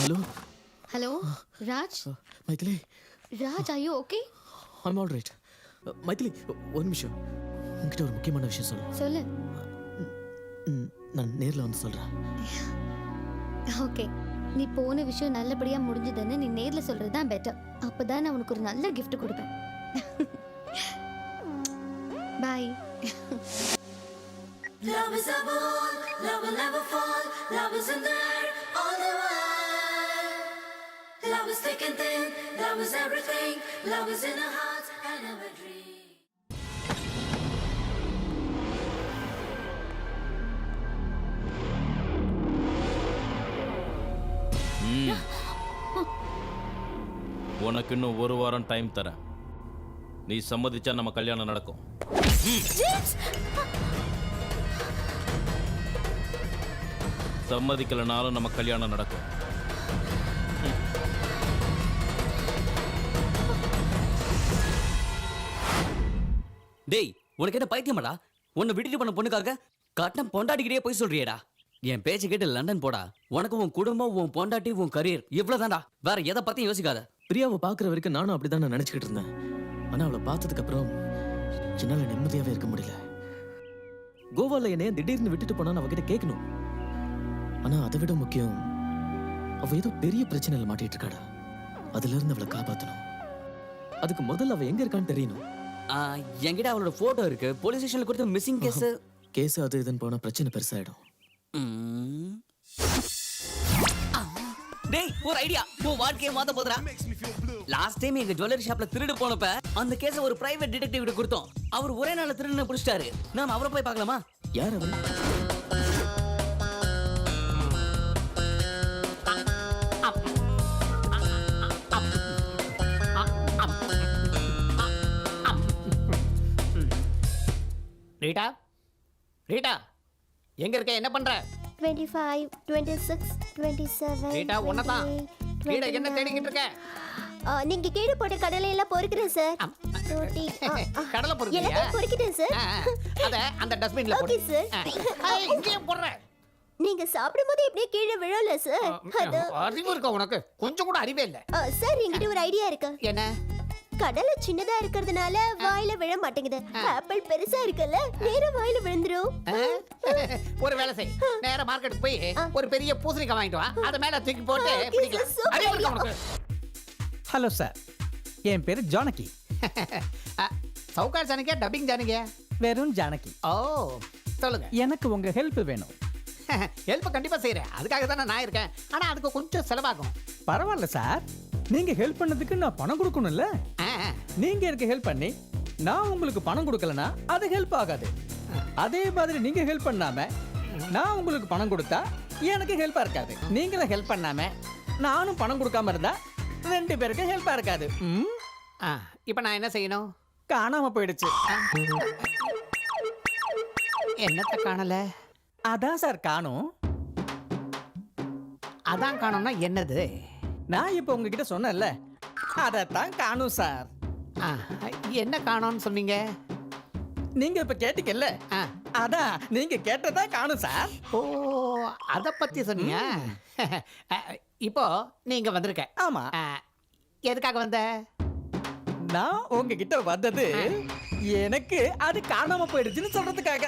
Hello hello Raj. மைதிலி, ராஜ் ஐயோ okay? I'm all right. Maithili, ஒரு நிமிஷம். உங்ககிட்ட ஒரு முக்கியமான விஷயம் சொல்லணும். சொல்லு. நான் நேரில் வந்து சொல்கிறேன். ஓகே, நீ போன விஷயம் நல்லபடியா முடிஞ்சதுன்னு நீ நேர்ல சொல்றது தான் பெட்டர். அப்பதான் நான் உனக்கு ஒரு நல்ல gift கொடுப்பேன். பாய். Love is a ball, love will never fall. Love is in the air all the while. Love is thick and thin, love is everything. Love is in our hearts and our dreams. உனக்கு இன்னும் ஒரு வாரம் time தரேன். நீ சம்மதிச்சா நம்ம கல்யாணம் நடக்கும். சம்மதிக்கலனாலும் நம்ம கல்யாணம் நடக்கும். டேய், உனக்கு என்ன பைத்தியமாடா? உன்னை விட்டுட்டு பண்ண பொண்ணுக்காக கட்டம் பொண்டாட்டிக்கிட்டே போய் சொல்றியேடா. என் பேச்சு கேட்டு லண்டன் போடா. உனக்கு உன் குடும்பம், உன் பொண்டாட்டி, உன் கரியர் இவ்வளவுதான்டா. வேற எதை பத்தியும் யோசிக்காத. பிரியாவை பார்க்குற வரைக்கும் நானும் அப்படி தான் நினச்சிக்கிட்டு இருந்தேன். ஆனால் அவளை பார்த்ததுக்கு அப்புறம் என்னால் நிம்மதியாகவே இருக்க முடியல. கோவாவில் என்னைய திடீர்னு விட்டுட்டு போனான்னு அவகிட்ட கேட்கணும். ஆனால் அதை விட முக்கியம், அவள் ஏதோ பெரிய பிரச்சனையில் மாட்டிட்டு இருக்காடா. அதுலேருந்து அவளை காப்பாற்றணும். அதுக்கு முதல்ல அவள் எங்கே இருக்கான்னு தெரியணும். என்கிட்ட அவளோட போட்டோ இருக்கு. போலீஸ் ஸ்டேஷன்ல கொடுத்த மிஸ்ஸிங் கேஸ் அது இதுன்னு போனால் பிரச்சனை பெருசாயிடும். டேய், ஒரு ஐடியா. உன் வாழ்க்கையை மாத்த போதுடா. லாஸ்ட் டைம் எங்க ஜுவல்லரி ஷாப்ல திருடு போனப்ப அந்த கேஸ ஒரு பிரைவேட் டிடெக்டிவ் கிட்ட கொடுத்தோம். அவர் ஒரே நாள்ல திருடுன பிடிச்சிட்டாரு. நாம அவரை போய் பார்க்கலாமா? யார் அவர்? ரீட்டா, ரீட்டா, எங்க இருக்க? என்ன பண்ற? 25, 26, 27. ரீட்டா, உன்னதான். ரீட்டா, என்ன தேடிக்கிட்டு இருக்க? நீங்க கீழே போட்ட கடலை எல்லாம் பொறுக்கிறேன் சார். கடலை பொறுக்கிறியா? எல்லாத்தையும் பொறுக்கிட்டேன் சார். அத அந்த டஸ்ட்பின்ல போடு. Okay sir. இங்கேயே போடுற. நீங்க சாப்பிடும்போது எப்படியே கீழே விழல சார். அது அறிவு இருக்கா உனக்கு? கொஞ்சம் கூட அறிவே இல்ல. சார், என்கிட்ட ஒரு ஐடியா இருக்கு. என்ன? கடலை சின்னதா இருக்கிறதுனால வாயில விழ மாட்டேங்குது. ஆப்பிள் பெருசா இருக்குல்ல, நேரா வாயில விழுந்துரும். ஒரு வேலை செய். நேரா மார்க்கெட் போய் ஒரு பெரிய பூசணிக்காய் வாங்கிட்டு வா. அத மேல தூக்கி போட்டு பிடிக்கலாம். அறிவு இருக்கா உனக்கு? ஹலோ சார், என் பேரு ஜானகி. சவுகார் ஜானகியா, டப்பிங் ஜானகியா? வெறும் ஜானகி. ஓ, சொல்லுங்க. எனக்கு உங்க ஹெல்ப் வேணும். ஹெல்ப் கண்டிப்பா செய்யறேன். அதுக்காக தானே நான் இருக்கேன். ஆனா அதுக்கு கொஞ்சம் செலவாகும். பரவாயில்ல சார், நீங்க ஹெல்ப் பண்ணதுக்கு நான் பணம் கொடுக்கணும்ல. நீங்க எனக்கு ஹெல்ப் பண்ணி நான் உங்களுக்கு பணம் கொடுக்கலனா அது ஹெல்ப் ஆகாது. அதே மாதிரி நீங்க ஹெல்ப் பண்ணாம நான் உங்களுக்கு பணம் கொடுத்தா எனக்கு ஹெல்ப்பா இருக்காது. நீங்களும் ஹெல்ப் பண்ணாம நானும் பணம் கொடுக்காம இருந்தா ரெண்டு பேருக்கு ஹெல்ப்பா இருக்காது. இப்போ நான் என்ன செய்யணும்? காணாம போயிடுச்சு. என்னத்த காணல? அதான் சார் காணும். அதான் காணும்னா என்னது? நான் இப்போ உங்ககிட்ட சொன்னேன்ல, அதைத்தான் காணும் சார். என்ன காணும்னு சொன்னீங்க? நீங்க இப்ப கேட்டீங்கல்ல, அதான் நீங்க கேட்டதா காணும் சார். ஓ, அத பத்தி சொன்னீங்க. இப்போ நீங்க வந்திருக்க. ஆமா. எதுக்காக வந்த? நான் உங்ககிட்ட வந்தது எனக்கு அது காணாம போயிடுச்சுன்னு சொல்றதுக்காக.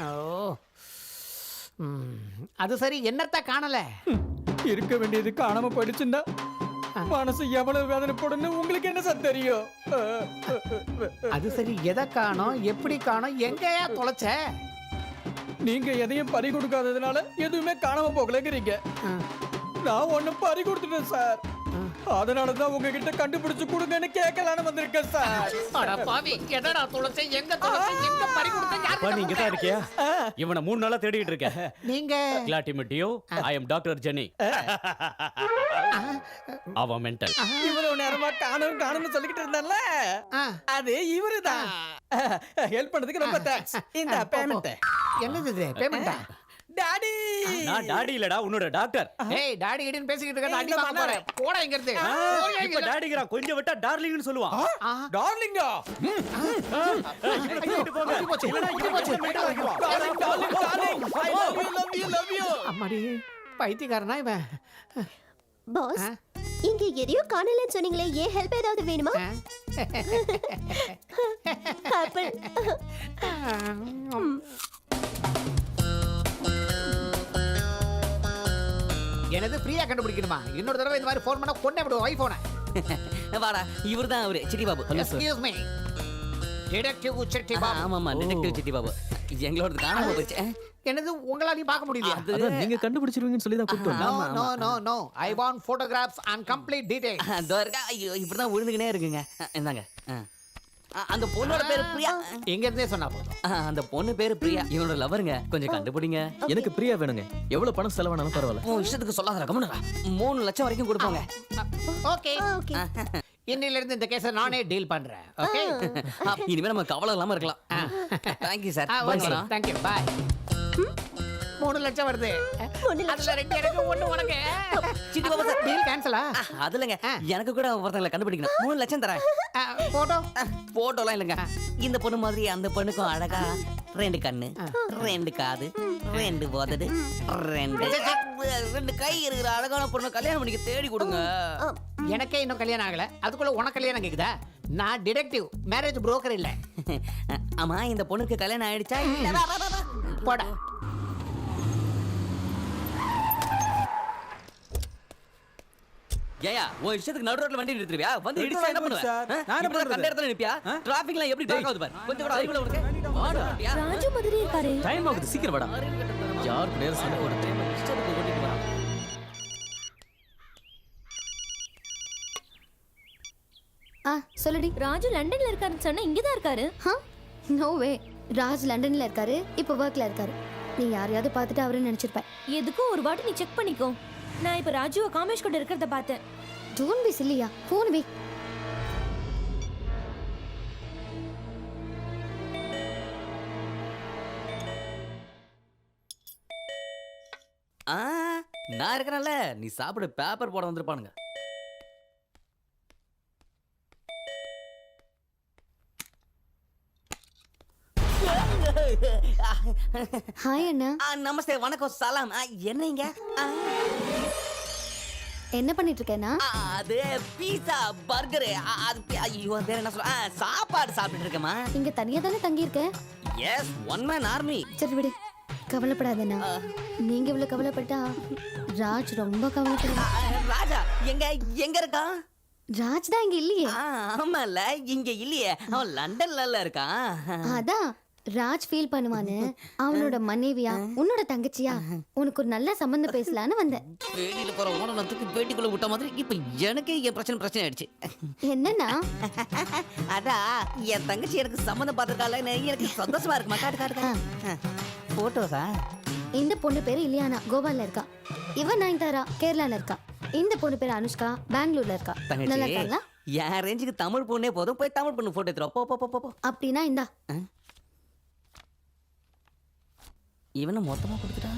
ஓ, அது சரி, என்னத்த காணல? இருக்க வேண்டியது காணாம போயிடுச்சுன்னா மனசு எவ்வளவு வேதனை போடுன்னு உங்களுக்கு என்ன சார் தெரியும்? அது சரி, எதை காணோம், எப்படி காணோம், எங்கயா தொலைச்ச? நீங்க எதையும் பறி கொடுக்காததுனால எதுவுமே காணாம போகலங்கிறீங்க. நான் ஒண்ணு பறி கொடுத்துட்டேன் சார். அதனாலதான் உங்ககிட்ட கண்டுபிடிச்சு கொடுங்கன்னு கேட்கலான்னு வந்திருக்கேன் சார். அட பாவி, எதடா தொலைச்ச, எங்க தொலைச்ச, எங்க பறி கொடுத்த? யாரு? நீங்க தான் இருக்கியா? இவனை 3 நாளா தேடிட்டு இருக்கேன். நீங்க கிளாட்டிமிட்டியோ, ஐ அம் டாக்டர் ஜெனி. அவன் மென்டல். இவ்வளவு நேரமா காணும்னு சொல்லிக்கிட்டு இருந்தான்ல, அது இவருதான். ஹெல்ப் பண்ணதுக்கு ரொம்ப தேங்க்ஸ். இந்த பேமெண்ட். என்னது இது? பேமெண்டா? டாடி. நான் டாடி இல்லடா, உன்னோட டாக்டர். ஏய், டாடி கிட்ட பேசிக்கிட்டு இருக்க. அடி வாங்க போறேன். போடா இங்க இருந்து. இப்ப டாடிங்கறா, கொஞ்சம் விட்டா டார்லிங்னு சொல்லுவான். டார்லிங்கா? இட்டு போங்க. இல்லடா, இட்டு போச்சு. Darling, darling, darling. I love you, love you, love you. அம்மாடி, பைத்தியக்காரனா இவன்? பாஸ் இங்க எதையோ காணலன்னு சொன்னீங்களே, ஏன் ஹெல்ப் ஏதாவது வேணுமா? ஆப்பிள். எனது ஃப்ரீயா கண்டுபிடிக்கணுமா? இன்னொரு தடவை இந்த மாதிரி ஃபோன் பண்ணா கொண்டே விடுவோம் ஐபோனை. வாடா, இவர்தான் அவரு city Babu. Excuse me. Detective city Babu. ஆமாமா, டிடெக்டிவ் சிட்டி பாபு. எங்களோட காணாம போச்சு. என்னது உங்களாலையும் பார்க்க முடியல? அதான் நீங்க கண்டுபிடிச்சிருவீங்கன்னு சொல்லி தான் கூப்பிட்டு வந்தேன். No no no, I want photographs and complete details. அதோ இருக்கா. ஐயோ, இப்படிதான் விழுந்துக்கினே இருக்குங்க. இந்தாங்க. அந்த பொண்ணோட பேரு பிரியா. எங்க இருந்தே சொன்னா போதும். அந்த பொண்ணு பேரு பிரியா, இவனோட லவருங்க. கொஞ்சம் கண்டுபிடிங்க. எனக்கு பிரியா வேணுங்க. எவ்வளவு பணம் செலவானாலும் பரவாயில்ல. உன் இஷ்டத்துக்கு சொல்லாத, கம்முனு 3 லட்சம் வரைக்கும் கொடுப்பாங்க. ஓகே இன்னில இருந்து இந்த கேஸை நானே டீல் பண்றேன். ஓகே இனிமே நம்ம கவலை இல்லாம இருக்கலாம். Thank you sir. Thank you bye. 3 லட்சம் வருது. அதுல 2 எனக்கு 1 உனக்கு. சிட்டி பாபு சார், டீல் கேன்சலா? அதுலங்க எனக்கு கூட ஒருத்தங்களை கண்டுபிடிக்கணும். 3 லட்சம் தரேன். போட்டோ போட்டோலாம் இல்லைங்க. இந்த பொண்ணு மாதிரி அந்த பொண்ணுக்கும் அழகா 2 கண்ணு, 2 காது, 2 உதடு, 2 கை இருக்கிற அழகான பொண்ணு கல்யாணம் பண்ணிக்க தேடி கொடுங்க. எனக்கே இன்னும் கல்யாணம் ஆகல, அதுக்குள்ள உனக்கு கல்யாணம் கேக்குதா? நான் டிடெக்டிவ், மேரேஜ் புரோக்கர் இல்ல. ஆமா, இந்த பொண்ணுக்கு கல்யாணம் ஆயிடுச்சா? போடா. ஏயா, உன் இஷ்டத்துக்கு நடு ரோட்ல வண்டி நிறுத்துறியா? வந்து இடிச்சா என்ன பண்ணுவ? நான் என்ன கண்ட இடத்துல நிப்பியா? டிராஃபிக்ல எப்படி டாக் ஆகுது பாரு. கொஞ்சம் கூட அறிவுல உனக்கு. வாடா. ராஜு மாதிரி இருக்காரு. டைம் ஆகுது, சீக்கிரம் வாடா. யாருக்கு நேரம் சண்டை போடுறது? இஷ்டத்துக்கு ஓட்டிட்டு வா. சொல்லுடி. ராஜு லண்டன்ல இருக்காருன்னு சொன்னா இங்க தான் இருக்காரு. நோ வே. ராஜ் லண்டன்ல இருக்காரு, இப்போ ஒர்க்ல இருக்காரு. நீ யாரையாவது பார்த்துட்டு அவரு நினைச்சிருப்ப. எதுக்கும் ஒரு வாட்டி நீ செக் பண்ணிக்கோ. நான் இப்ப ராஜுவை காமேஷ் கூட இருக்கிறத பார்த்தேன். டோன்ட் பி சில்லியா. போன் வே. நான் இருக்கறேன்ல, நீ சாப்பிடு. பேப்பர் போட வந்திருப்பானுங்க. ஹாய் அண்ணா. நமஸ்தே, வணக்கம், சலாம். என்னங்க? என்ன பண்ணிட்டு இருக்கேன்னா? அது பீஸா, பர்கர், அது ஐயோ பேர் என்ன சொல்ல, சாப்பாடு சாப்பிட்டு இருக்கேமா. இங்க தனியா தானே தங்கி இருக்க? Yes, one man army. சரி விடு, கவலைப்படாதண்ணா. நீங்க இவ்வளவு கவலைப்பட்டா ராஜ் ரொம்ப கவலைப்படுறான். ராஜா எங்க எங்க இருக்கான்? ராஜ் தான் இங்க இல்லையே. ஆமால, இங்க இல்லையே. அவன் லண்டன்ல இருக்கான். அதான் ராஜ் ஃபீல் பண்ணுவானு அவனோட மனைவியா உன்னோட தங்கச்சியா உனக்கு ஒரு நல்ல சம்பந்தம் பேசலான்னு வந்தேன். பேட்டியில போற ஓனத்துக்கு பேட்டிக்குள்ள விட்ட மாதிரி இப்ப எனக்கு என் பிரச்சனை ஆயிடுச்சு. என்னன்னா, அதான் என் தங்கச்சி எனக்கு சம்பந்தம் பார்த்திருக்கால, எனக்கு சந்தோஷமா இருக்குமா. காட்டு போட்டோஸா? இந்த பொண்ணு பேரு இலியானா, கோவால இருக்கா. இவன் நயன்தாரா, கேரளால இருக்கா. இந்த பொண்ணு பேரு அனுஷ்கா, பெங்களூர்ல இருக்கா. நல்லா இருக்காங்களா? என் ரேஞ்சுக்கு தமிழ் பொண்ணே போதும், போய் தமிழ் பொண்ணு போட்டோ எடுத்துரும். போ போ போ. அப்படின்னா இந்தா. இவனை மொத்தமா கொடுத்துட்டா.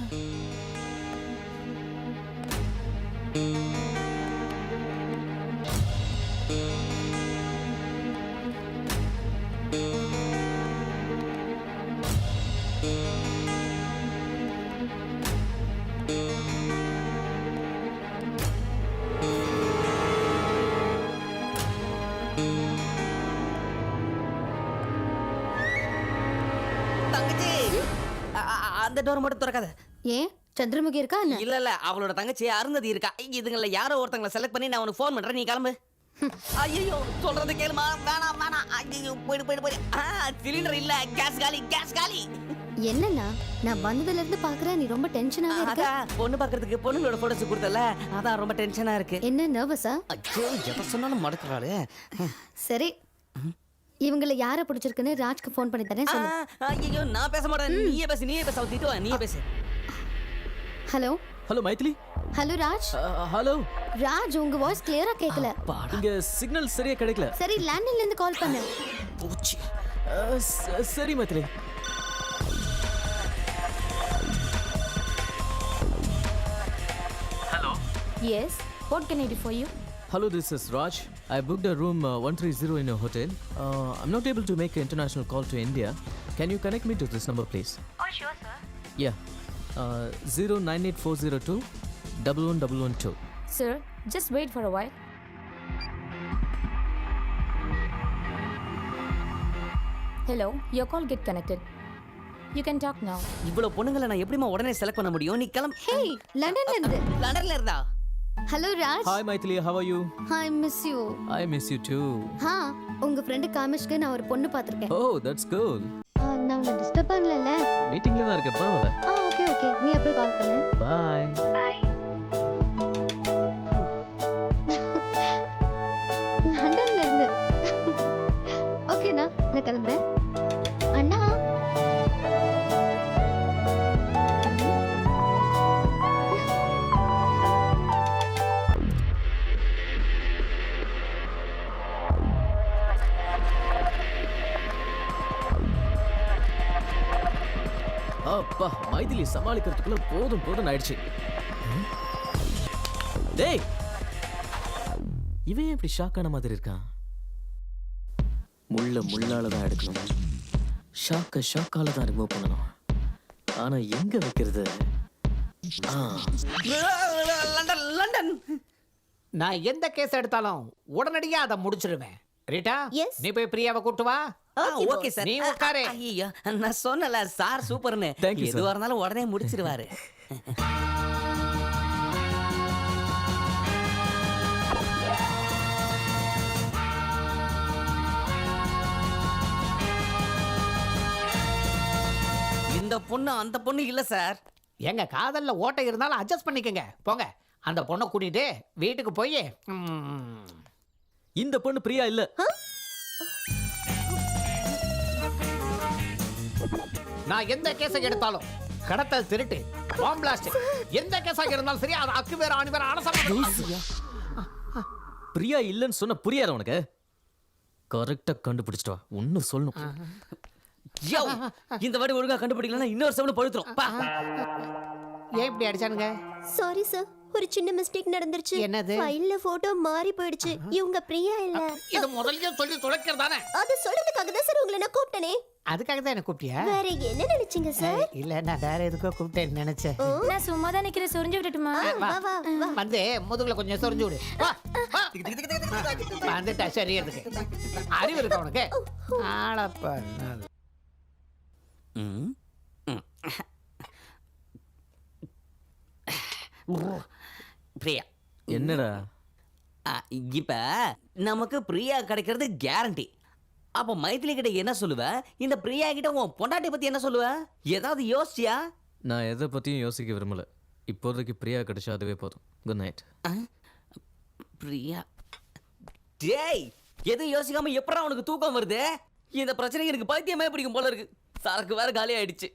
தங்கச்சி, அந்த டோர் மட்டும் திறக்காத. ஏன் சந்திரமுகி இருக்கா என்ன? இல்ல, அவளோட தங்கச்சி அருந்ததி இருக்கா. இதுங்கள யாரோ ஒருத்தங்களை செலக்ட் பண்ணி நான் உனக்கு ஃபோன் பண்றேன், நீ கிளம்பு. ஐயோ, சொல்றது கேளுமா. வேணாம். ஐயோ, போயிடு. சிலிண்டர் இல்ல, கேஸ் காலி. என்னன்னா, நான் வந்ததுல இருந்து பாக்குறேன் நீ ரொம்ப டென்ஷனாவே இருக்க. அதான் பொண்ணு பாக்குறதுக்கு பொண்ணுங்களோட போட்டோஸ் கொடுத்தல, அதான் ரொம்ப டென்ஷனா இருக்கு. என்ன நர்வஸா? ஐயோ, எதை சொன்னாலும் மடக்குறாளே. சரி, இவங்களை யார பிடிச்சிருக்குன்னு ராஜ்க்கு ஃபோன் பண்ணி தரேன் சொல்லு. ஐயோ, நான் பேச மாட்டேன். நீயே பேசு. நீயே பேசு. Hello Maithili. Hello Raj. Hello Raj, உங்க வாய்ஸ் கிளியரா கேட்கல. இங்க சிக்னல் சரியா கிடைக்கல. சரி, லேண்ட்லைன்ல இருந்து கால் பண்ணு. பூச்சி. சரி Maithili. Hello. Yes. What can I do for you? Hello, this is Raj. I booked a room 130 in a hotel. I'm not able to make an international call to India. Can you connect me to this number, please? Oh, sure, sir. Yeah. 098402 1112. Sir, just wait for a while. Hello, your call get connected. You can talk now. இவ்வளவு பொண்ணுங்களை நான் எப்படிமா உடனே select பண்ண முடியும்? நீ கிளம்பு. ஹே லண்டன்ல இருந்து. லண்டன்ல இருந்தா? Hello Raj. Hi Maithili, how are you? I miss you. I miss you too. ஹா உங்க ஃப்ரெண்ட் காமிஷ்க்கு நான் ஒரு பொண்ணு பாத்திருக்கேன். Oh, that's cool. நான் உன்னை டிஸ்டர்ப் பண்ணலல? மீட்டிங்ல தான் இருக்க பரவாயில்ல. Okay okay. நீ அப்புறம் கால் பண்ணு. Bye. பை. லண்டன்ல இருந்து. ஓகேனா? நான் கிளம்புறேன். அண்ணா அப்பா மைதிலி சமாளிக்கிறதுக்குள்ள போதும் போதும் ஆயிடுச்சு. டேய் இவன் எப்படி ஷாக்கான மாதிரி இருக்கான்? முள்ளால தான் எடுக்கணும், ஷாக்கால தான் ரிமூவ் பண்ணணும். ஆனா எங்க வைக்கிறது? லண்டன் லண்டன் நான் எந்த கேஸ் எடுத்தாலும் உடனடியா அதை முடிச்சிருவேன். Rita, Yes. நீ போய் பிரியாவை கூட்டு வா. Okay sir. நீ உட்காரு. ஐயோ நான் சொன்னல சார் சூப்பர்னு. Thank you, sir. எதுவா இருந்தாலும் உடனே முடிச்சிருவாரு. இந்த பொண்ணு அந்த பொண்ணு இல்ல சார். எங்க காதல்ல ஓட்டை இருந்தாலும் அட்ஜஸ்ட் பண்ணிக்கங்க. போங்க அந்த பொண்ணை கூட்டிட்டு வீட்டுக்கு போய் இந்த பொண்ணு பிரியா இல்ல. நான் எந்த கேஸை எடுத்தாலும் கடத்தல், திருட்டு, பாம் பிளாஸ்ட், எந்த கேஸாக இருந்தாலும் சரி அது அக்கு வேற ஆணி வேற அனசம். பிரியா இல்லன்னு சொன்ன புரியாத உனக்கு? கரெக்டா கண்டுபிடிச்சிட்டு வா. ஒன்னு சொல்லணும். யோ, இந்த வாட்டி ஒழுங்கா கண்டுபிடிக்கலன்னா இன்னொரு செவன பழுத்துரும். பா. ஏன் இப்படி அடிச்சானுங்க? சாரி சார், ஒரு சின்ன மிஸ்டேக் நடந்துருச்சு. என்னது? ஃபைல்ல போட்டோ மாறி போயிடுச்சு. இவங்க பிரியா இல்ல. இது முதல்லயே சொல்லி தொலைக்கிறதானே? அது சொல்றதுக்காக தான் சார் உங்களை நான் கூப்பிட்டனே. அதுக்காக தான் என்ன கூப்பிட்டியா? வேற என்ன நினைச்சீங்க சார்? இல்ல நான் வேற எதுக்கோ கூப்பிட்டேன்னு நினைச்சேன். நான் சும்மா தான் நிக்கிறேன், சொரிஞ்சு விட்டுட்டுமா? வா வா வா. வந்து முதுகுல கொஞ்சம் சொரிஞ்சு விடு. வா, வா. வந்துட்டா சரியறதுக்கு. அறிவு இருக்கா உனக்கு? ஆளப்பா. ம். ம். பிரியா என்னடா? இப்ப நமக்கு பிரியா கிடைக்கிறது கேரண்டி. அப்ப மைதிலி கிட்ட என்ன சொல்லுவ? இந்த பிரியா கிட்ட உன் பொண்டாட்டி பத்தி என்ன சொல்லுவ? ஏதாவது யோசிச்சியா? நான் எதை பத்தியும் யோசிக்க விரும்பல. இப்போதைக்கு பிரியா கிடைச்சா அதுவே போதும். Good night. பிரியா டேய், எதுவும் யோசிக்காம எப்படா உனக்கு தூக்கம் வருது? இந்த பிரச்சனைக்கு எனக்கு பைத்தியமே பிடிக்கும் போல இருக்கு. சரக்கு வேற காலி ஆயிடுச்சு.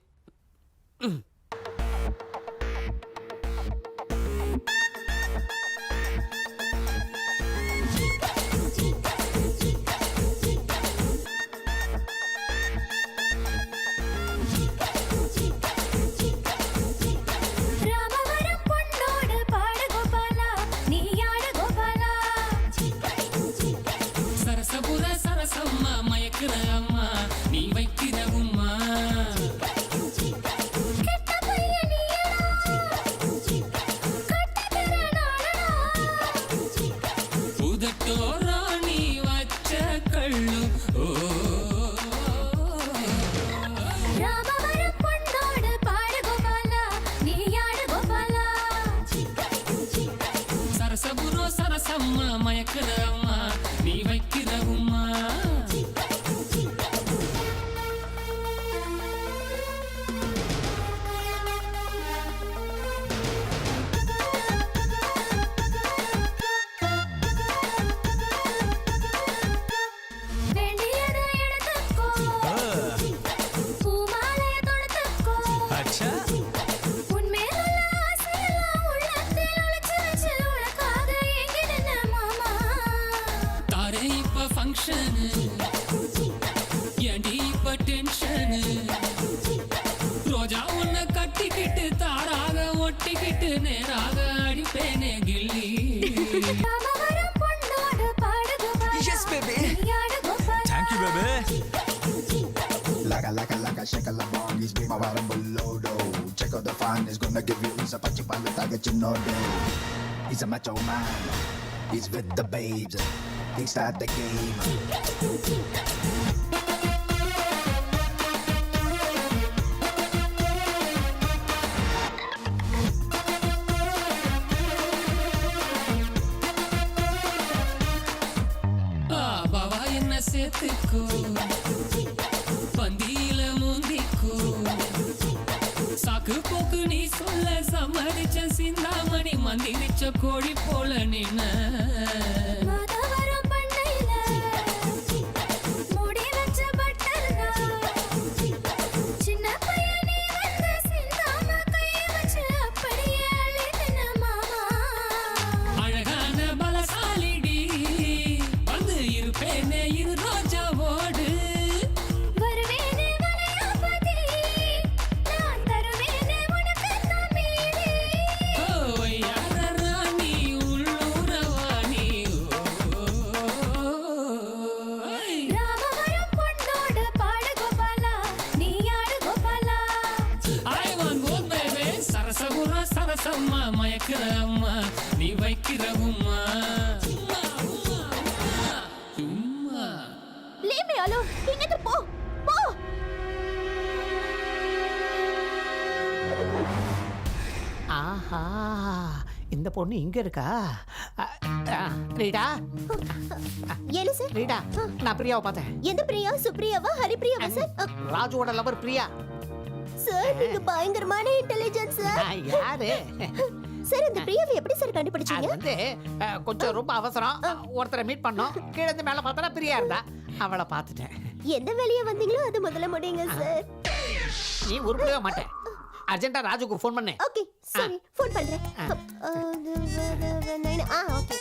சரசபுர சரசம்மா மயக்குற அம்மா நீ வைக்கிற உம்மா. உதட்டோரா நீ வச்ச கள்ளு. ஓ சரசபுரோ சரசம்மா மயக்குற அம்மா நீ வைக்கிற உம்மா. தாரே இப்ப ஃபங்க்ஷனு, ஏண்டி இப்ப டென்ஷனு? ரோஜா உன்னை கட்டிக்கிட்டு தாராக ஒட்டிக்கிட்டு நேராக அடிப்பேனே கில்லி. Yes, baby. Thank you, baby. Like a shake a la bong, he's be my bottom below. Check out the fun, it's gonna give you a pala taga Chinode. He's a macho man. He's with the babes. They start the game. பாவா என்ன சேர்த்துக்கோ பந்தியில முந்திக்கோ சாக்கு போக்கு நீ சொல்ல சம்மதிச்ச சிந்தாமணி மந்திரிச்ச கோழி போல நின்ன அழகான பலசாலிடி வந்து இருப்பேனே இரு ரோஜாவோடு யார ராணி உள்ளூரவாணி I want both baby சரசகுரா Sarasamma மயக்கிற அம்மா நீ வைக்கிற உம்மா சும்மா சும்மா Leave me alone. இங்கிட்டு போ போ. ஆஹா இந்த பொண்ணு இங்க இருக்கா ரீடா என்ன சார்? ரீடா நான் பிரியாவை பார்த்தேன் எந்த பிரியா? சுப்ரியாவா? ஹரிப்ரியாவா சார்? ராஜுவோட லவர் பிரியா சார் நீங்க பயங்கரமான இன்டெலிஜென்ஸ் சார். யாரு சார் இந்த பிரியாவை எப்படி சார் அது கண்டுபிடிச்சீங்க? வந்து கொஞ்சம் ரொம்ப அவசரம் ஒருத்தரை மீட் பண்ணோம் கீழே இருந்து மேல பார்த்தா பிரியா இருந்தா அவளை பார்த்துட்டேன் எந்த வேலையா வந்தீங்களோ அது முதல்ல முடியுங்க சார். நீ உருப்படவே மாட்டேன் அர்ஜென்ட்டா ராஜுக்கு ஃபோன் பண்ணு ஓகே சரி ஃபோன் பண்றேன். Okay okay.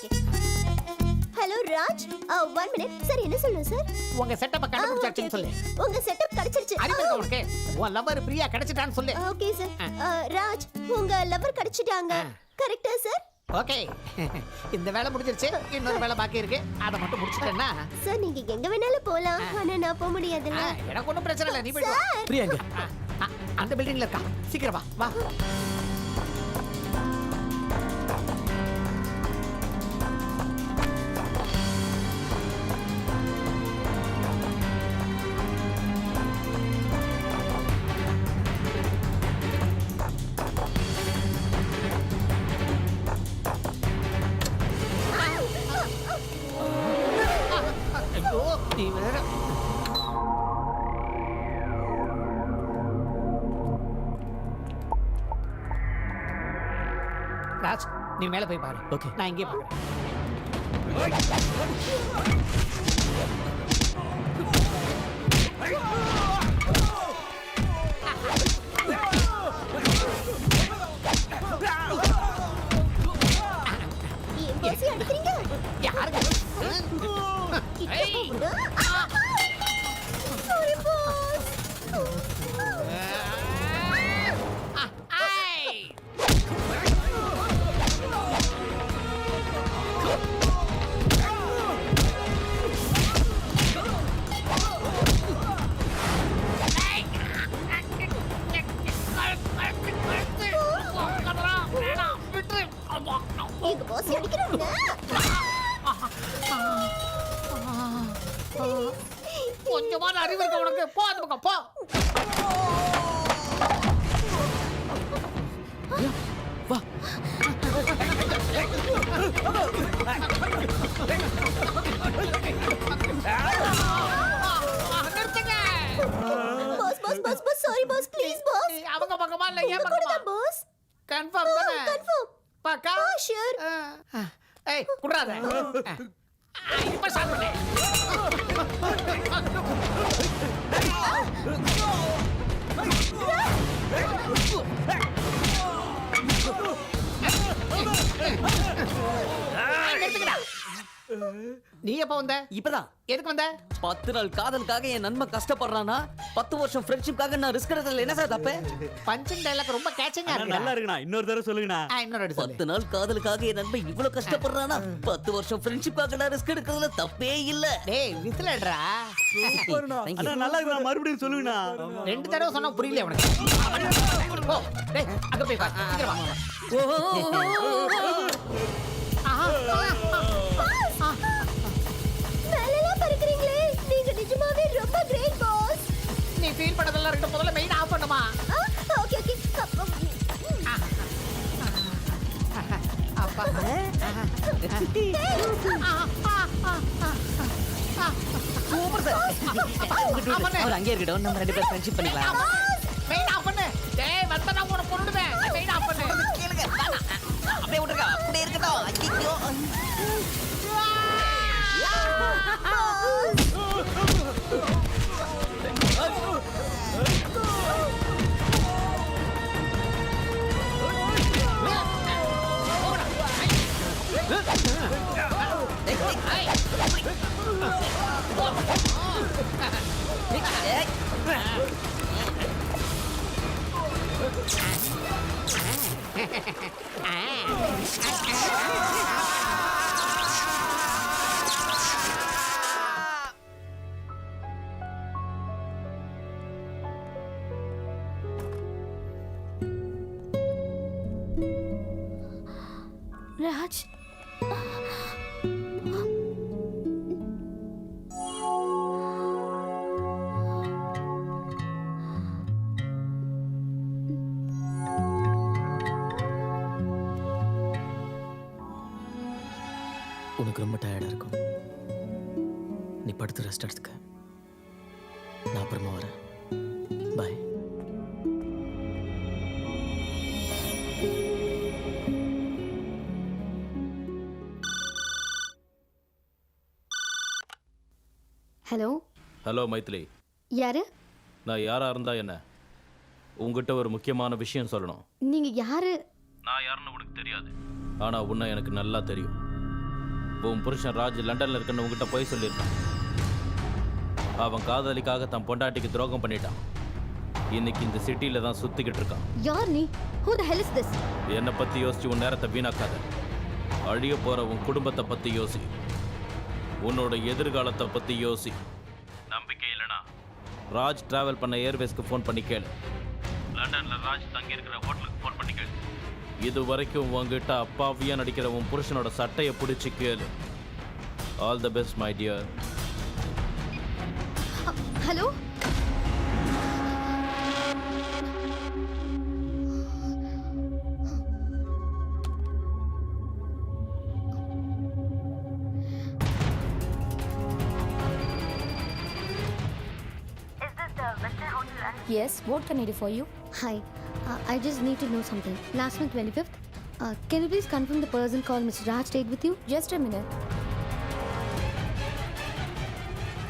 Hello Raj 1 minute. Sir என்ன சொல்லணும் சார்? உங்க செட்டப்பை கண்டுபிடிச்சாச்சுன்னு சொல்லு உங்க செட்டப் கிடைச்சிருச்சு. அறிவு இருக்கா உனக்கு உன் லவர் பிரியா கிடைச்சிட்டான்னு சொல்லு ஓகே சார். ராஜ் உங்க லவர் கிடைச்சிட்டாங்க. கரெக்ட்டா சார்? ஓகே இந்த வேலை முடிஞ்சிருச்சு இன்னொரு வேலை பாக்கி இருக்கு அதை மட்டும் முடிச்சிட்டேன்னா சார் நீங்க எங்க வேணாலும் போலாம். ஆனா நான் போக முடியாதுல்ல. எனக்கு ஒன்றும் பிரச்சனை இல்லை நீ போயிட்டு வா. சார் பிரியாங்க அந்த பில்டிங்ல இருக்கா சீக்கிரம் வா வா ஐயோ நீ வேற ராஜ் நீ மேல போய் பாரு Okay. நான் இங்கே பாக்குறேன் ஏன் பாஸ் அடிக்கிறீங்க? யாருக்கு ஏய். Sorry boss. ஐய் எங்க பாஸ் அடிக்கிறாங்க. கொஞ்சமான அறிவு இருக்க உனக்கு போ அந்த பக்கம் போ வா நிறுத்துங்க boss boss boss boss sorry boss please boss. அவங்க பக்கமா இல்ல ஏன் உங்க கூட பக்கமா தான் பாஸ். கன்ஃபார்ம் தானே கன்ஃபார்ம். பக்கா ஷூர். ஏய் குடுறாத இப்ப ஸ்டார்ட் பண்ணு நிறுத்துங்கடா நீ எப்ப வந்த? இப்பதான் எதுக்கு வந்த? 10 நாள் காதலுக்காக என் நண்பன் கஷ்டப்படுறானா 10 வருஷம் ஃப்ரெண்ட்ஷிப்காக நான் ரிஸ்க் எடுக்கிறதுல என்ன சார் தப்பு? பஞ்சிங் டைலாக் ரொம்ப கேட்சிங்கா இருக்கு. நல்லா இருக்குண்ணா, இன்னொரு தடவை சொல்லுங்கண்ணா. இன்னொரு அடி சொல்லு. 10 நாள் காதலுக்காக என் நண்பன் இவ்வளவு கஷ்டப்படுறானா 10 வருஷம் ஃப்ரெண்ட்ஷிப்காக நான் ரிஸ்க் எடுக்கிறதுல தப்பே இல்ல. டேய் விசிலடா. Thank you. நல்லா இருக்குண்ணா, மறுபடியும் சொல்லுங்கண்ணா. 2 தடவை சொன்னா புரியல உனக்கு. ஓ, டேய் அங்க போய் பாரு. இங்க வா. மேலெல்லாம் பறக்குறீங்களே, நீங்க நிஜமாவே ரொம்ப கிரேட் பாஸ். நீ ஃபீல் பண்ணதெல்லாம் ரெண்டு முதல்ல மெயின் ஆஃப் பண்ணுமா? Okay okay. அப்பா. Super sir. அவர் அங்கே இருக்கட்டும், நம்ம 2 பேரும் ஃப்ரெண்ட்ஷிப் பண்ணிக்கலாம். மெயின் ஆஃப் பண்ணு. டேய் வந்தா நான் உன்னை கொன்னுடுவேன். மெயின் ஆஃப் பண்ணு. கேளுங்க. அப்படியே விட்டுருங்க, அப்படியே இருக்கட்டும். ஐயோ. ராஜ், உனக்கு ரொம்ப டயர்டாக இருக்கும், நீ படுத்து ரெஸ்ட் எடுத்துக்க. நான் அப்புறமா வரேன். பாய். ஹலோ. ஹலோ மைதிலி, யாரு? நான் யாரா இருந்தா என்ன? உங்ககிட்ட ஒரு முக்கியமான விஷயம் சொல்லணும். நீங்க யாரு? நான் யாருன்னு உனக்கு தெரியாது, ஆனா உன்னை எனக்கு நல்லா தெரியும். உன் புருஷன் ராஜ் லண்டன்ல இருக்குன்னு உங்ககிட்ட போய் சொல்லியிருக்கான். அவன் காதலிக்காக தன் பொண்டாட்டிக்கு துரோகம் பண்ணிட்டான். இன்னைக்கு இந்த சிட்டியில தான் சுத்திக்கிட்டு இருக்கான். யார் நீ? Who the hell is this? என்னை பத்தி யோசிச்சு உன் நேரத்தை வீணாக்காத. அழிய போற உன் குடும்பத்தை பத்தி யோசி, உன்னோட எதிர்காலத்தை பத்தி யோசி. நம்பிக்கை இல்லைனா ராஜ் டிராவல் பண்ண ஏர்வேஸ்க்கு ஃபோன் பண்ணி கேளு. லண்டன்ல ராஜ் தங்கி இருக்கிற ஹோட்டலுக்கு ஃபோன் பண்ணி கேளு. இது வரைக்கும் உங்ககிட்ட அப்பாவியா நடிக்கிற உன் புருஷனோட சட்டையை பிடிச்சி கேளு. All the best my dear. Hello. Yes, what can I do for you? Hi. I just need to know something. Last month 25th, can you please confirm the person called Mr. Raj stayed with you? Just a minute.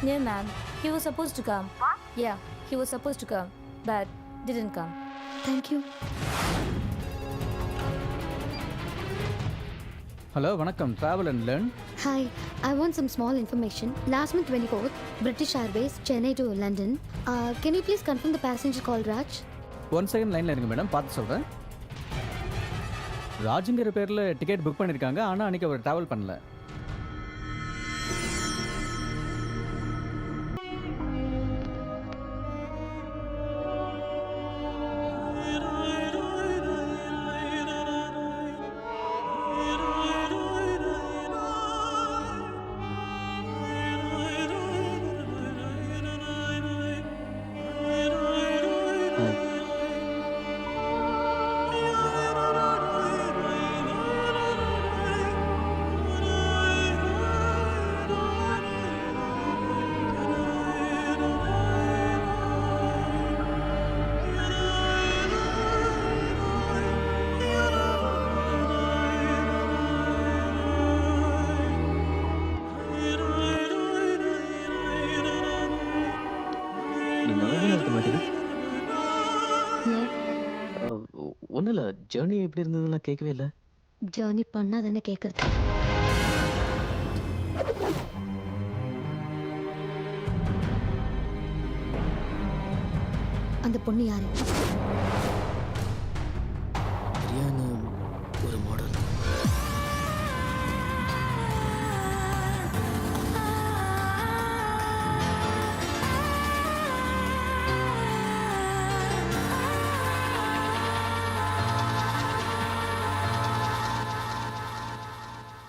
No, ma'am. He was supposed to come. What? Yeah, he was supposed to come, but didn't come. Thank you. Hello, வணக்கம். Travel and learn. Hi. I want some small information. Last month 24th, British Airways, Chennai to London. Can you please confirm the passenger called Raj? 1 second லைனில் இருங்க madam, பார்த்து சொல்கிறேன். ராஜுங்கிற பேரில் ticket book பண்ணியிருக்காங்க, ஆனால் அன்றைக்கி hour travel பண்ணல. ஒன்றும் இல்லை, ஜேர்னி எப்படி இருந்ததுலாம் கேட்கவே இல்லை. ஜேர்னி பண்ணால் தானே கேட்குறது. அந்த பொண்ணு யாரு? பிரியான்னு ஒரு மாடல்.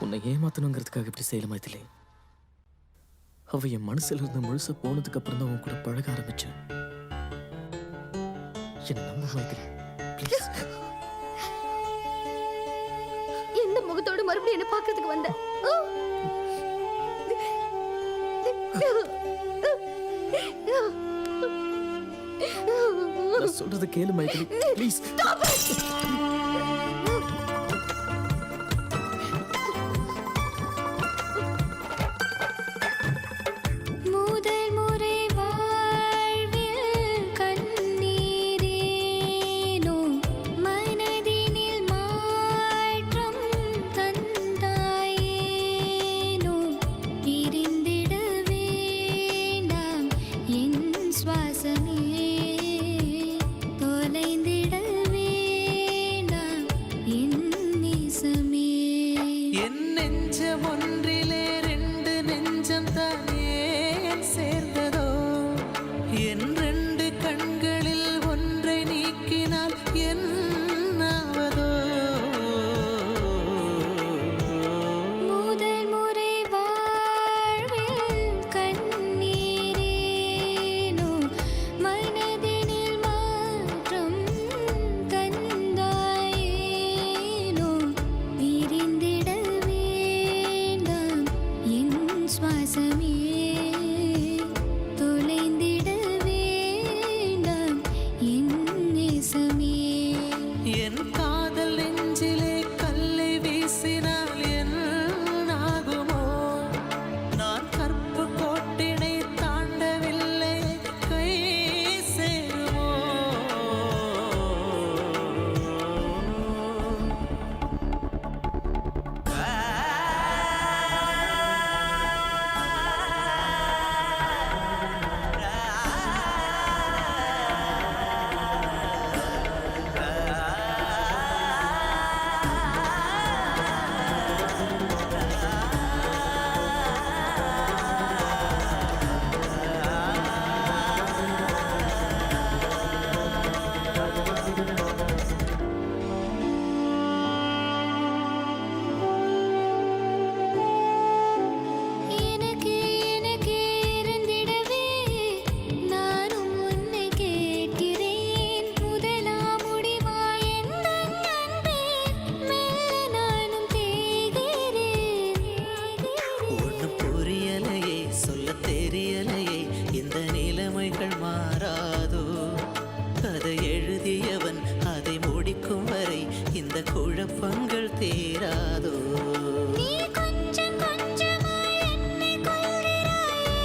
உன்னை ஏமாத்தணுங்கிறதுக்காக இப்படி செய்யல மைதிலி. அவ என் மனசுல இருந்து முழுச போனதுக்கு அப்புறம் தான் உன் கூட பழக ஆரம்பிச்சேன். என்ன நம்ப மைதிலி, ப்ளீஸ். எந்த முகத்தோட மறுபடியும் என்ன பார்க்கிறதுக்கு வந்த? நான் சொல்றது கேளு மைதிலி, ப்ளீஸ். என் நெஞ்சம் ஒன்றிலே ரெண்டு நெஞ்சம் தானே சேர்ந்ததோ, என் ரெண்டு கண்களில் ஒன்றை நீக்கினால் என்னாவதோ. முதல் முறை வாழ்வில் கண்ணீரேனோ மனதினில் மாற்றம் தந்தாயேனோ பிரிந்திட வேண்டாம் என் சுவாசமே தொலைந்திட வேண்டாம் என் நேசமே. என் காதல் நெஞ்சிலே கல்லை வீசினால் என்னாகுமோ, நான் கற்பு கோட்டினை தாண்டவில்லை கை சேருமோ. எனக்கு இருந்திடவே நானும் உன்னை கேட்கிறேன். முதலாம் முடிவா எந்தன் அன்பே மெல்ல நானும் தேய்கிறேன். ஒன்னும் புரியலையே, சொல்ல தெரியலையே, இந்த நிலைமைகள் மாறாதோ. அதை எழுதியவன் அதை முடிக்கும் வரை இந்த குழப்பங்கள் தீராதோ. நீ கொஞ்சம் கொஞ்சமாய் என்னை கொள்கிறாயே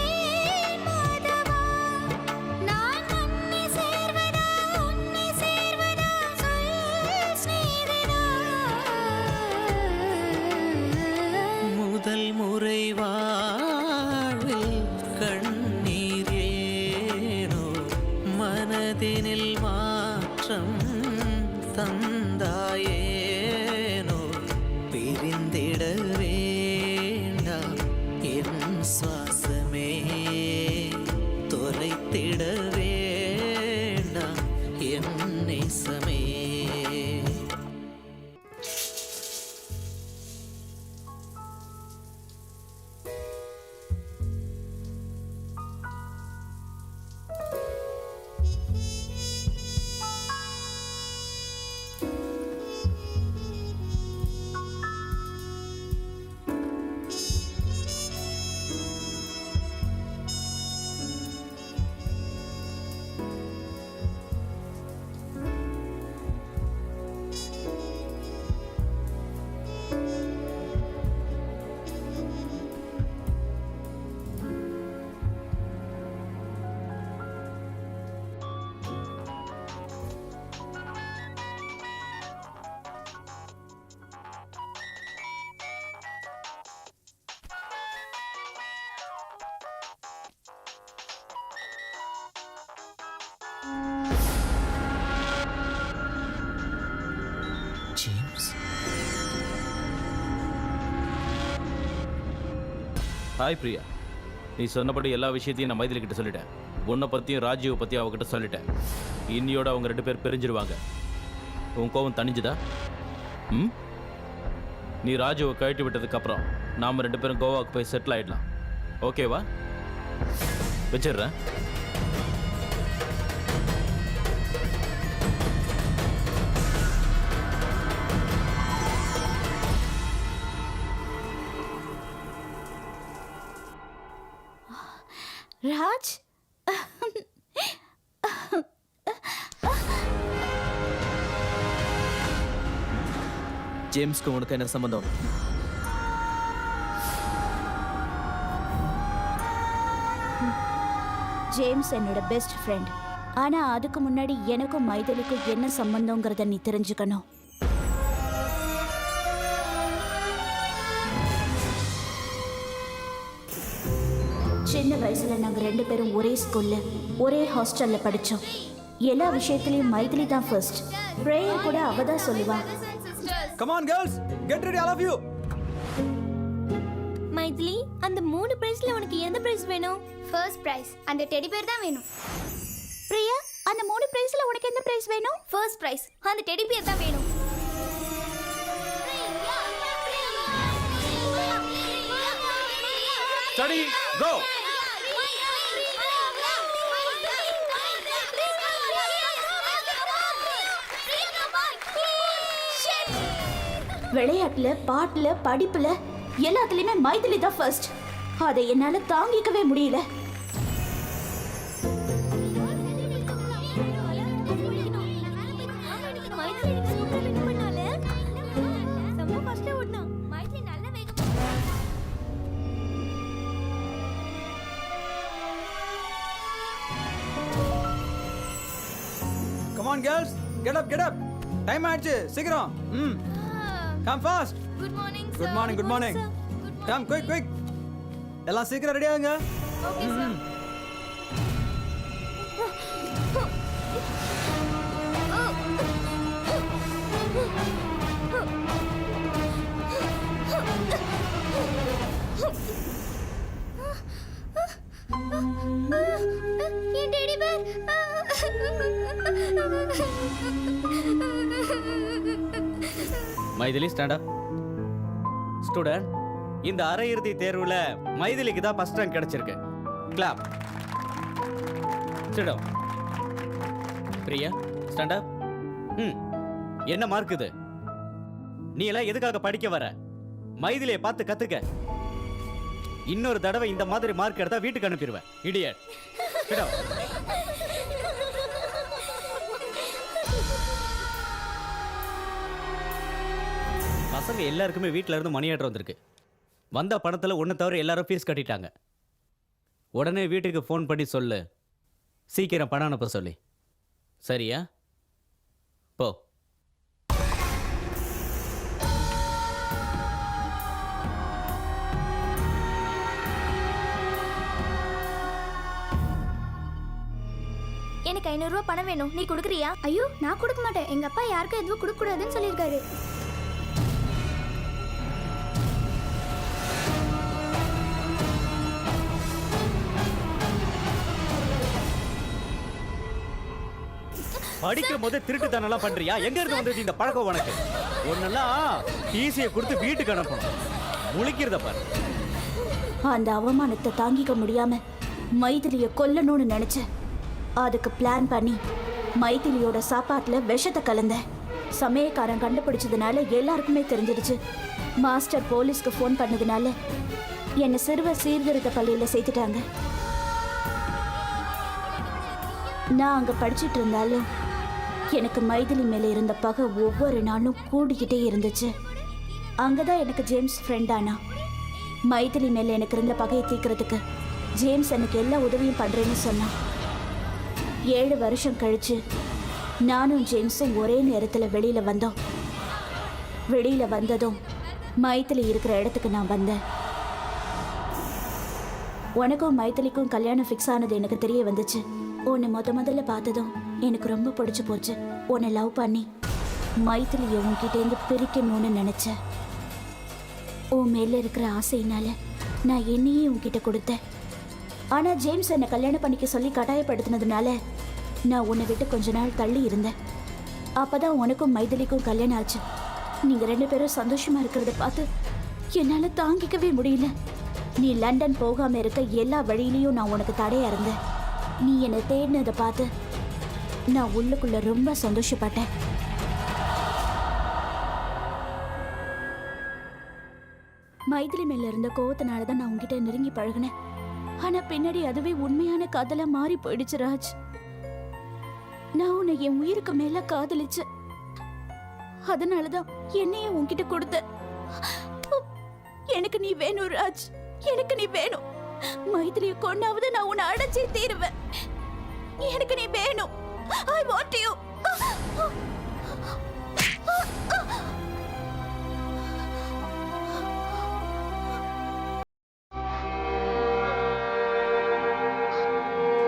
மாதவா. நான் உன்னை சேர்வதா உன்னை சேர்வதா சொல் ஸ்நேகிதா. முதல் முறை வாழ்வில் கண்ணீர் ஏனோ மனதினில் மாற்றம் தந்தாயேனோ பிரிந்திட வேண்டாம் என் சுவாசமே தொலைத்திட வேண்டாம் என் நேசமே. ஹாய் பிரியா. நீ சொன்னபடி எல்லா விஷயத்தையும் நான் மைதிலி கிட்ட சொல்லிட்டேன். உன்னை பற்றியும் ராஜீவை பற்றியும் அவகிட்ட சொல்லிட்டேன். இன்னியோட அவங்க 2 பேர் பிரிஞ்சிருவாங்க. உன் கோவம் தணிஞ்சுதா? ம், நீ ராஜுவை கழட்டி விட்டதுக்கப்புறம் நாம் 2 பேரும் கோவாவுக்கு போய் செட்டில் ஆகிடலாம். ஓகேவா? வச்சிடுறேன். ராஜ், ஜேம்ஸ்க்கு உனக்கு என்ன சம்மந்தம்? ஜேம்ஸ் என்னோட பெஸ்ட் ஃப்ரெண்ட். ஆனா அதுக்கு முன்னாடி எனக்கும் மைதிலிக்கும் என்ன சம்பந்தங்கிறத நீ தெரிஞ்சுக்கணும். சின்ன வயசுல நாங்க 2 பேரும் ஒரே ஸ்கூல்ல ஒரே ஹாஸ்டல்ல படிச்சோம். எல்லா விஷயத்திலயும் மைதிலி தான் ஃபர்ஸ்ட். பிரேயர் கூட அவ தான் சொல்லுவா. Come on girls, get ready, all of you. Maithili, அந்த 3 பிரைஸ்ல உனக்கு எந்த பிரைஸ் வேணும்? ஃபர்ஸ்ட் பிரைஸ் அந்த டெடி பேர் தான் வேணும். பிரியா, அந்த 3 பிரைஸ்ல உனக்கு எந்த பிரைஸ் வேணும்? ஃபர்ஸ்ட் பிரைஸ் அந்த டெடி பேர் தான் வேணும். ஸ்டடி கோ. விளையாட்டுல, பாட்டுல, படிப்புல எல்லாத்துலயுமே மைதிலி தான் ஃபர்ஸ்ட். அதை என்னால தாங்கிக்கவே முடியல. Come on girls, get up, get up. Time ஆயிடுச்சு, சீக்கிரம். ம், come fast. Good morning. Good morning, good morning. Come quick quick. எல்லாம் சீக்கிரம் ரெடி ஆகுங்க. Okay sir. என் teddy bear. Maithili stand up. Student, இந்த அரையிறுதி தேர்வுல மைதிலிக்கு தான் ஃபர்ஸ்ட் ரேங்க் கிடைச்சிருக்கு. Clap. Sit down. Priya, stand up. என்ன மார்க் இது? நீ எல்லாம் எதுக்காக படிக்க வர? மைதிலியை பார்த்து கத்துக்க. இன்னொரு தடவை இந்த மாதிரி மார்க் எடுத்தா வீட்டுக்கு அனுப்பிடுவேன். இடியட். Sit down. பசங்க எல்லாருக்குமே வீட்டில் இருந்து மணி ஆர்டர் வந்திருக்கு. வந்த பணத்தில் ஒன்று தவிர எல்லாரும் ஃபீஸ் கட்டிட்டாங்க. உடனே வீட்டுக்கு ஃபோன் பண்ணி சொல்லு, சீக்கிரம் பணம் அனுப்ப சொல்லி. சரியா? போ. எனக்கு 500 ரூபாய் பணம் வேணும். நீ கொடுக்குறியா? ஐயோ, நான் கொடுக்க மாட்டேன். எங்க அப்பா யாருக்கும் எதுவும் கொடுக்க கூடாதுன்னு சொல்லியிருக்காரு. படிக்கும் போது திருட்டுத்தனெல்லாம் பண்றியா? எங்க இருந்து வந்தது இந்த பழக்கம் உனக்கு? ஒன்னெல்லாம் ஈஸியை கொடுத்து வீட்டுக்கு அனுப்பணும். முழிக்கிறத பாரு. அந்த அவமானத்தை தாங்கிக்க முடியாம மைதிலியை கொல்லணும்னு நினைச்சேன். அதுக்கு பிளான் பண்ணி மைதிலியோட சாப்பாட்டுல விஷத்தை கலந்தேன். சமயக்காரன் கண்டுபிடிச்சதுனால எல்லாருக்குமே தெரிஞ்சிடுச்சு. மாஸ்டர் போலீஸ்க்கு ஃபோன் பண்ணதுனால என்னை சிறுவர் சீர்திருத்த பள்ளியில சேர்த்துட்டாங்க. நான் அங்க படிச்சுட்டு இருந்தாலும் எனக்கு மைதிலி மேல இருந்த பகை ஒவ்வொரு நாளும் கூடிக்கிட்டே இருந்துச்சு. அங்கதான் எனக்கு ஜேம்ஸ் ஃப்ரெண்ட் ஆனா. மைதிலி மேல எனக்கு இருந்த பகையை தீர்க்கறதுக்கு ஜேம்ஸ் எனக்கு எல்லா உதவியும் பண்றேன்னு சொன்னான். 7 வருஷம் கழிச்சு நானும் ஜேம்ஸும் ஒரே நேரத்தில் வெளியில வந்தோம். வெளியில வந்ததும் மைதிலி இருக்கிற இடத்துக்கு நான் வந்தேன். உனக்கும் மைதிலிக்கும் கல்யாணம் ஃபிக்ஸ் ஆனது எனக்கு தெரிய வந்துச்சு. உன்னை முதல்ல பார்த்ததும் எனக்கு ரொம்ப பிடிச்சு போச்சு. உன்னை லவ் பண்ணி மைதிலியை உன்கிட்டேருந்து பிரிக்கணும்னு நினைச்சேன். உன் மேல இருக்கிற ஆசையினால நான் என்னையே உன்கிட்ட கொடுத்தேன். ஆனா ஜேம்ஸ் என்னை கல்யாணம் பண்ணிக்க சொல்லி கட்டாயப்படுத்தினதுனால நான் உன்னை விட்டு கொஞ்ச நாள் தள்ளி இருந்தேன். அப்பதான் உனக்கும் மைதிலிக்கும் கல்யாணம் ஆச்சு. நீங்க 2 பேரும் சந்தோஷமா இருக்கிறத பார்த்து என்னால தாங்கிக்கவே முடியல. நீ லண்டன் போகாம இருக்க எல்லா வழியிலையும் நான் உனக்கு தடையா இருந்தேன். நீ என்னை தேடினதை பார்த்து நான் உள்ளுக்குள்ள ரொம்ப சந்தோஷப்பட்டேன். மைதிலி மேல இருந்த கோவத்தினால தான் நான் உன்கிட்ட நெருங்கி பழகினேன். ஆனா பின்னாடி அதுவே உண்மையான காதலா மாறி போயிடுச்சு ராஜ். நான் உன்னை என் உயிருக்கு மேல காதலிச்சேன். அதனாலதான் என்னையே உன்கிட்ட கொடுத்த. எனக்கு நீ வேணும் ராஜ், எனக்கு நீ வேணும். மைதிலியை கொண்டாவது நான் உன்னை அடைச்சே தீருவேன். எனக்கு நீ வேணும். I want you.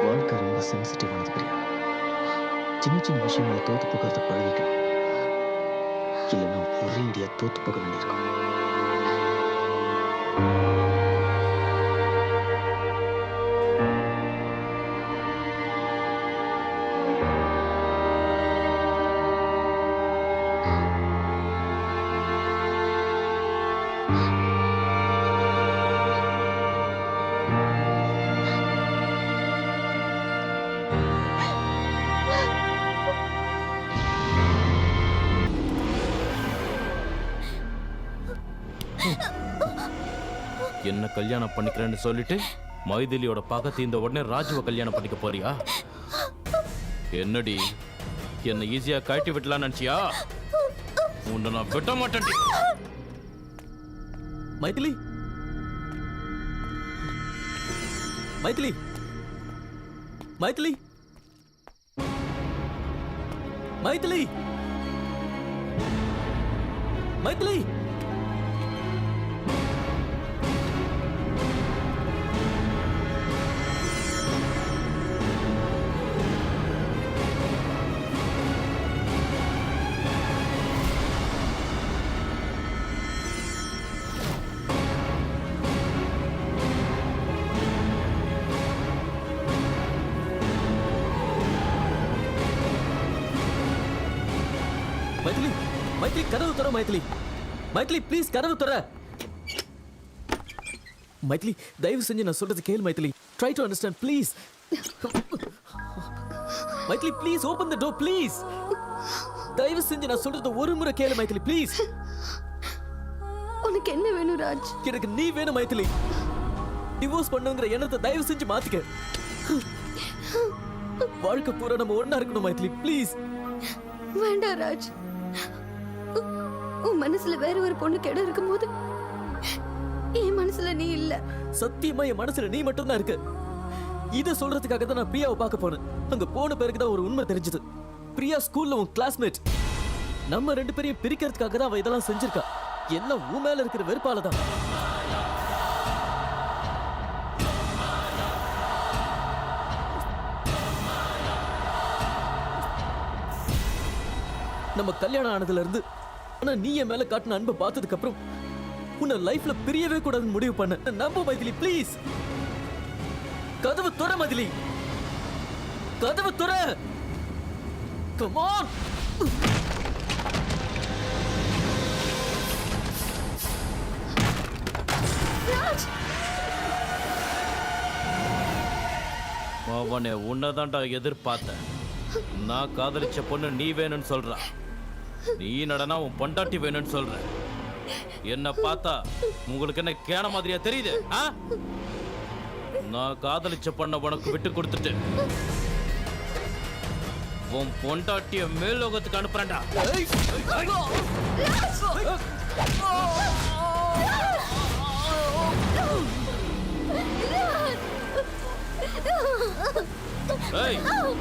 வாழ்க்கை ரொம்ப சென்சிட்டிவானது பிரியா. சின்ன சின்ன விஷயங்களை தோத்து போகிறத பழகிக்கணும். இல்லைன்னா ஒரே இந்தியா தோத்து போக வேண்டியிருக்கும். என்ன கல்யாணம் பண்ணிக்கிறேன்னு சொல்லிட்டு மைதிலியோட பகை தீர்ந்த உடனே ராஜுவை கல்யாணம் பண்ணிக்க போறியா? என்னடி என்ன ஈஸியா கட்டி விட்டலாம் நினைச்சியா? உன்னை நான் விட மாட்டேன். மைதிலி, மைதிலி, மைதிலி, மைதிலி, மைதிலி. மைதிலி, மைதிலி, கதவு தர மைதிலி. மைதிலி ப்ளீஸ் கதவு தர. மைதிலி தயவு செஞ்சு நான் சொல்றது கேள் Maithili. Try to understand please. Maithili please open the door please. தயவு செஞ்சு நான் சொல்றது ஒரு முறை கேளு மைதிலி ப்ளீஸ். உனக்கு என்ன வேணும் ராஜ்? எனக்கு நீ வேணும் மைதிலி. டிவோர்ஸ் பண்ணுங்கிற எண்ணத்தை தயவு செஞ்சு மாத்திக்க. வாழ்க்கை பூரா நம்ம ஒண்ணா இருக்கணும் மைதிலி ப்ளீஸ். வேண்டாம் ராஜ். உன் மனசுல வேற ஒரு பொண்ணு கிட இருக்கும்போது என் மனசுல நீ இல்ல. சத்தியமா என் மனசுல நீ மட்டும் தான் இருக்க. இத சொல்றதுக்காக தான் நான் பிரியாவை பார்க்க போனேன். அங்க போன பிறகு தான் ஒரு உண்மை தெரிஞ்சது. பிரியா ஸ்கூல்ல உன் கிளாஸ்மேட். நம்ம 2 பேரையும் பிரிக்கிறதுக்காக தான் அவ இதெல்லாம் செஞ்சிருக்கா. எல்லாம் உன் மேல இருக்கிற வெறுப்பால தான். நம்ம கல்யாணம் ஆனதுல இருந்து ஆனா நீ என் மேல காட்டின அன்பை பார்த்ததுக்கு அப்புறம் உன்னை லைஃப்ல பிரியவே கூடாதுன்னு முடிவு பண்ண. நம்ப மைதிலி ப்ளீஸ். கதவு துற மைதிலி, கதவு துற. Come on. அவனை உன்னதான்டா எதிர்பார்த்தேன். நான் காதலிச்ச பொண்ணு நீ வேணும்னு சொல்ற. நீ நடனா உன் பொண்டாட்டி வேணும்னு சொல்ற. என்ன பார்த்தா உங்களுக்கு என்ன கேன மாதிரியா தெரியுது? நான் காதலிச்ச பொண்ண உனக்கு விட்டு கொடுத்துட்டு உன் பொண்டாட்டிய மேலோகத்துக்கு அனுப்புறேன்டா.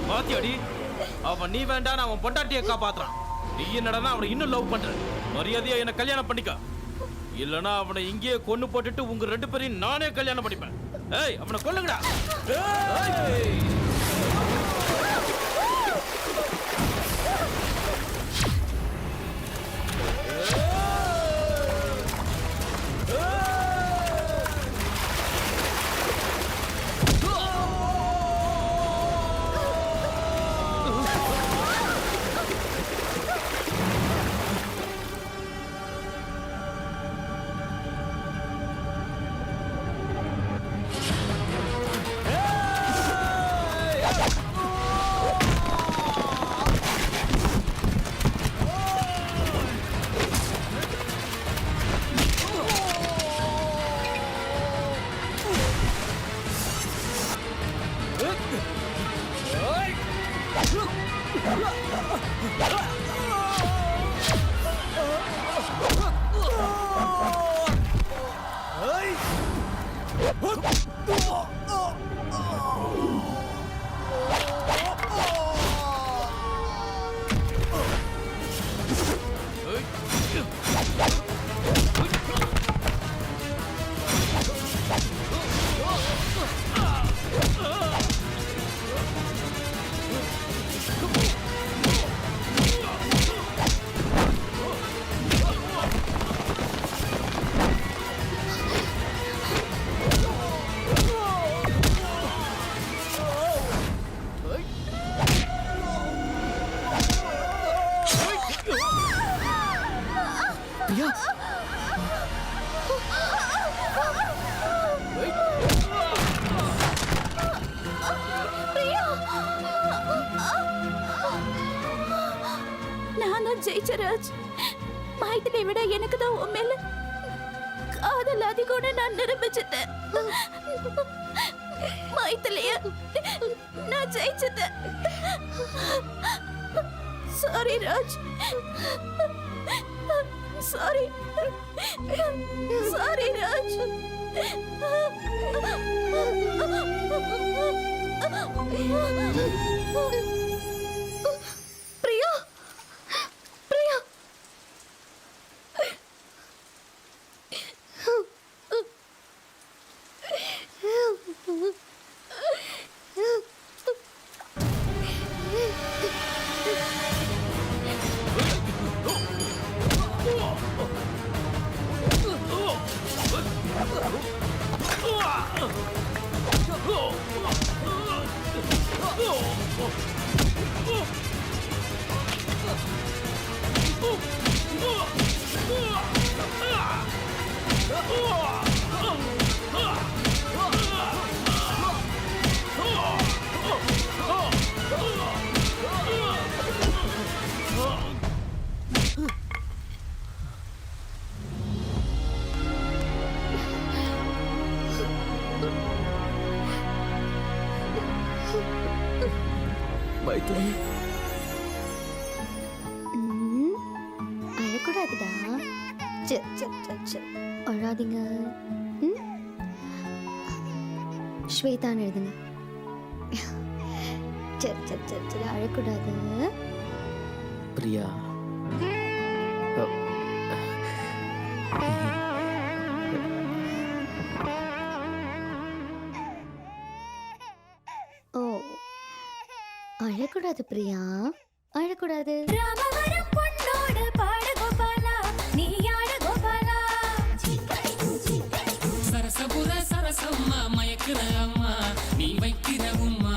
பாத்தியாடி, அவன் நீ வேண்டாம் அவன் பொண்டாட்டிய காப்பாத்துறான். நீ என்னடா அவனை இன்னும் லவ் பண்ற. மரியாதையா என்ன கல்யாணம் பண்ணிக்க. இல்லனா அவனை இங்கேயே கொன்னு போட்டுட்டு உங்க 2 பேரையும் நானே கல்யாணம் பண்ணிப்பேன். ஏய் அவனை கொல்லுங்கடா. ராஜ், மைதிலை விட எனக்கு தான் உன் மேல காதல் அதிகம்னு நான் நிரூபிச்சிட்டேன். மைதிலிய நான் ஜெயிச்சிட்டேன். Sorry Raj, sorry sorry Raj. Priya, Priya, Maithili, அழக்கூடாதுடா. அழாதீங்க. ஸ்வேதான்னு எழுதுங்க. சரி அழக்கூடாது. பிரியா. ஓ, அழக்கூடாது பிரியா, அழக்கூடாது. சரசபுர சரசம்மா மயக்கிற அம்மா நீ வைக்கிற உம்மா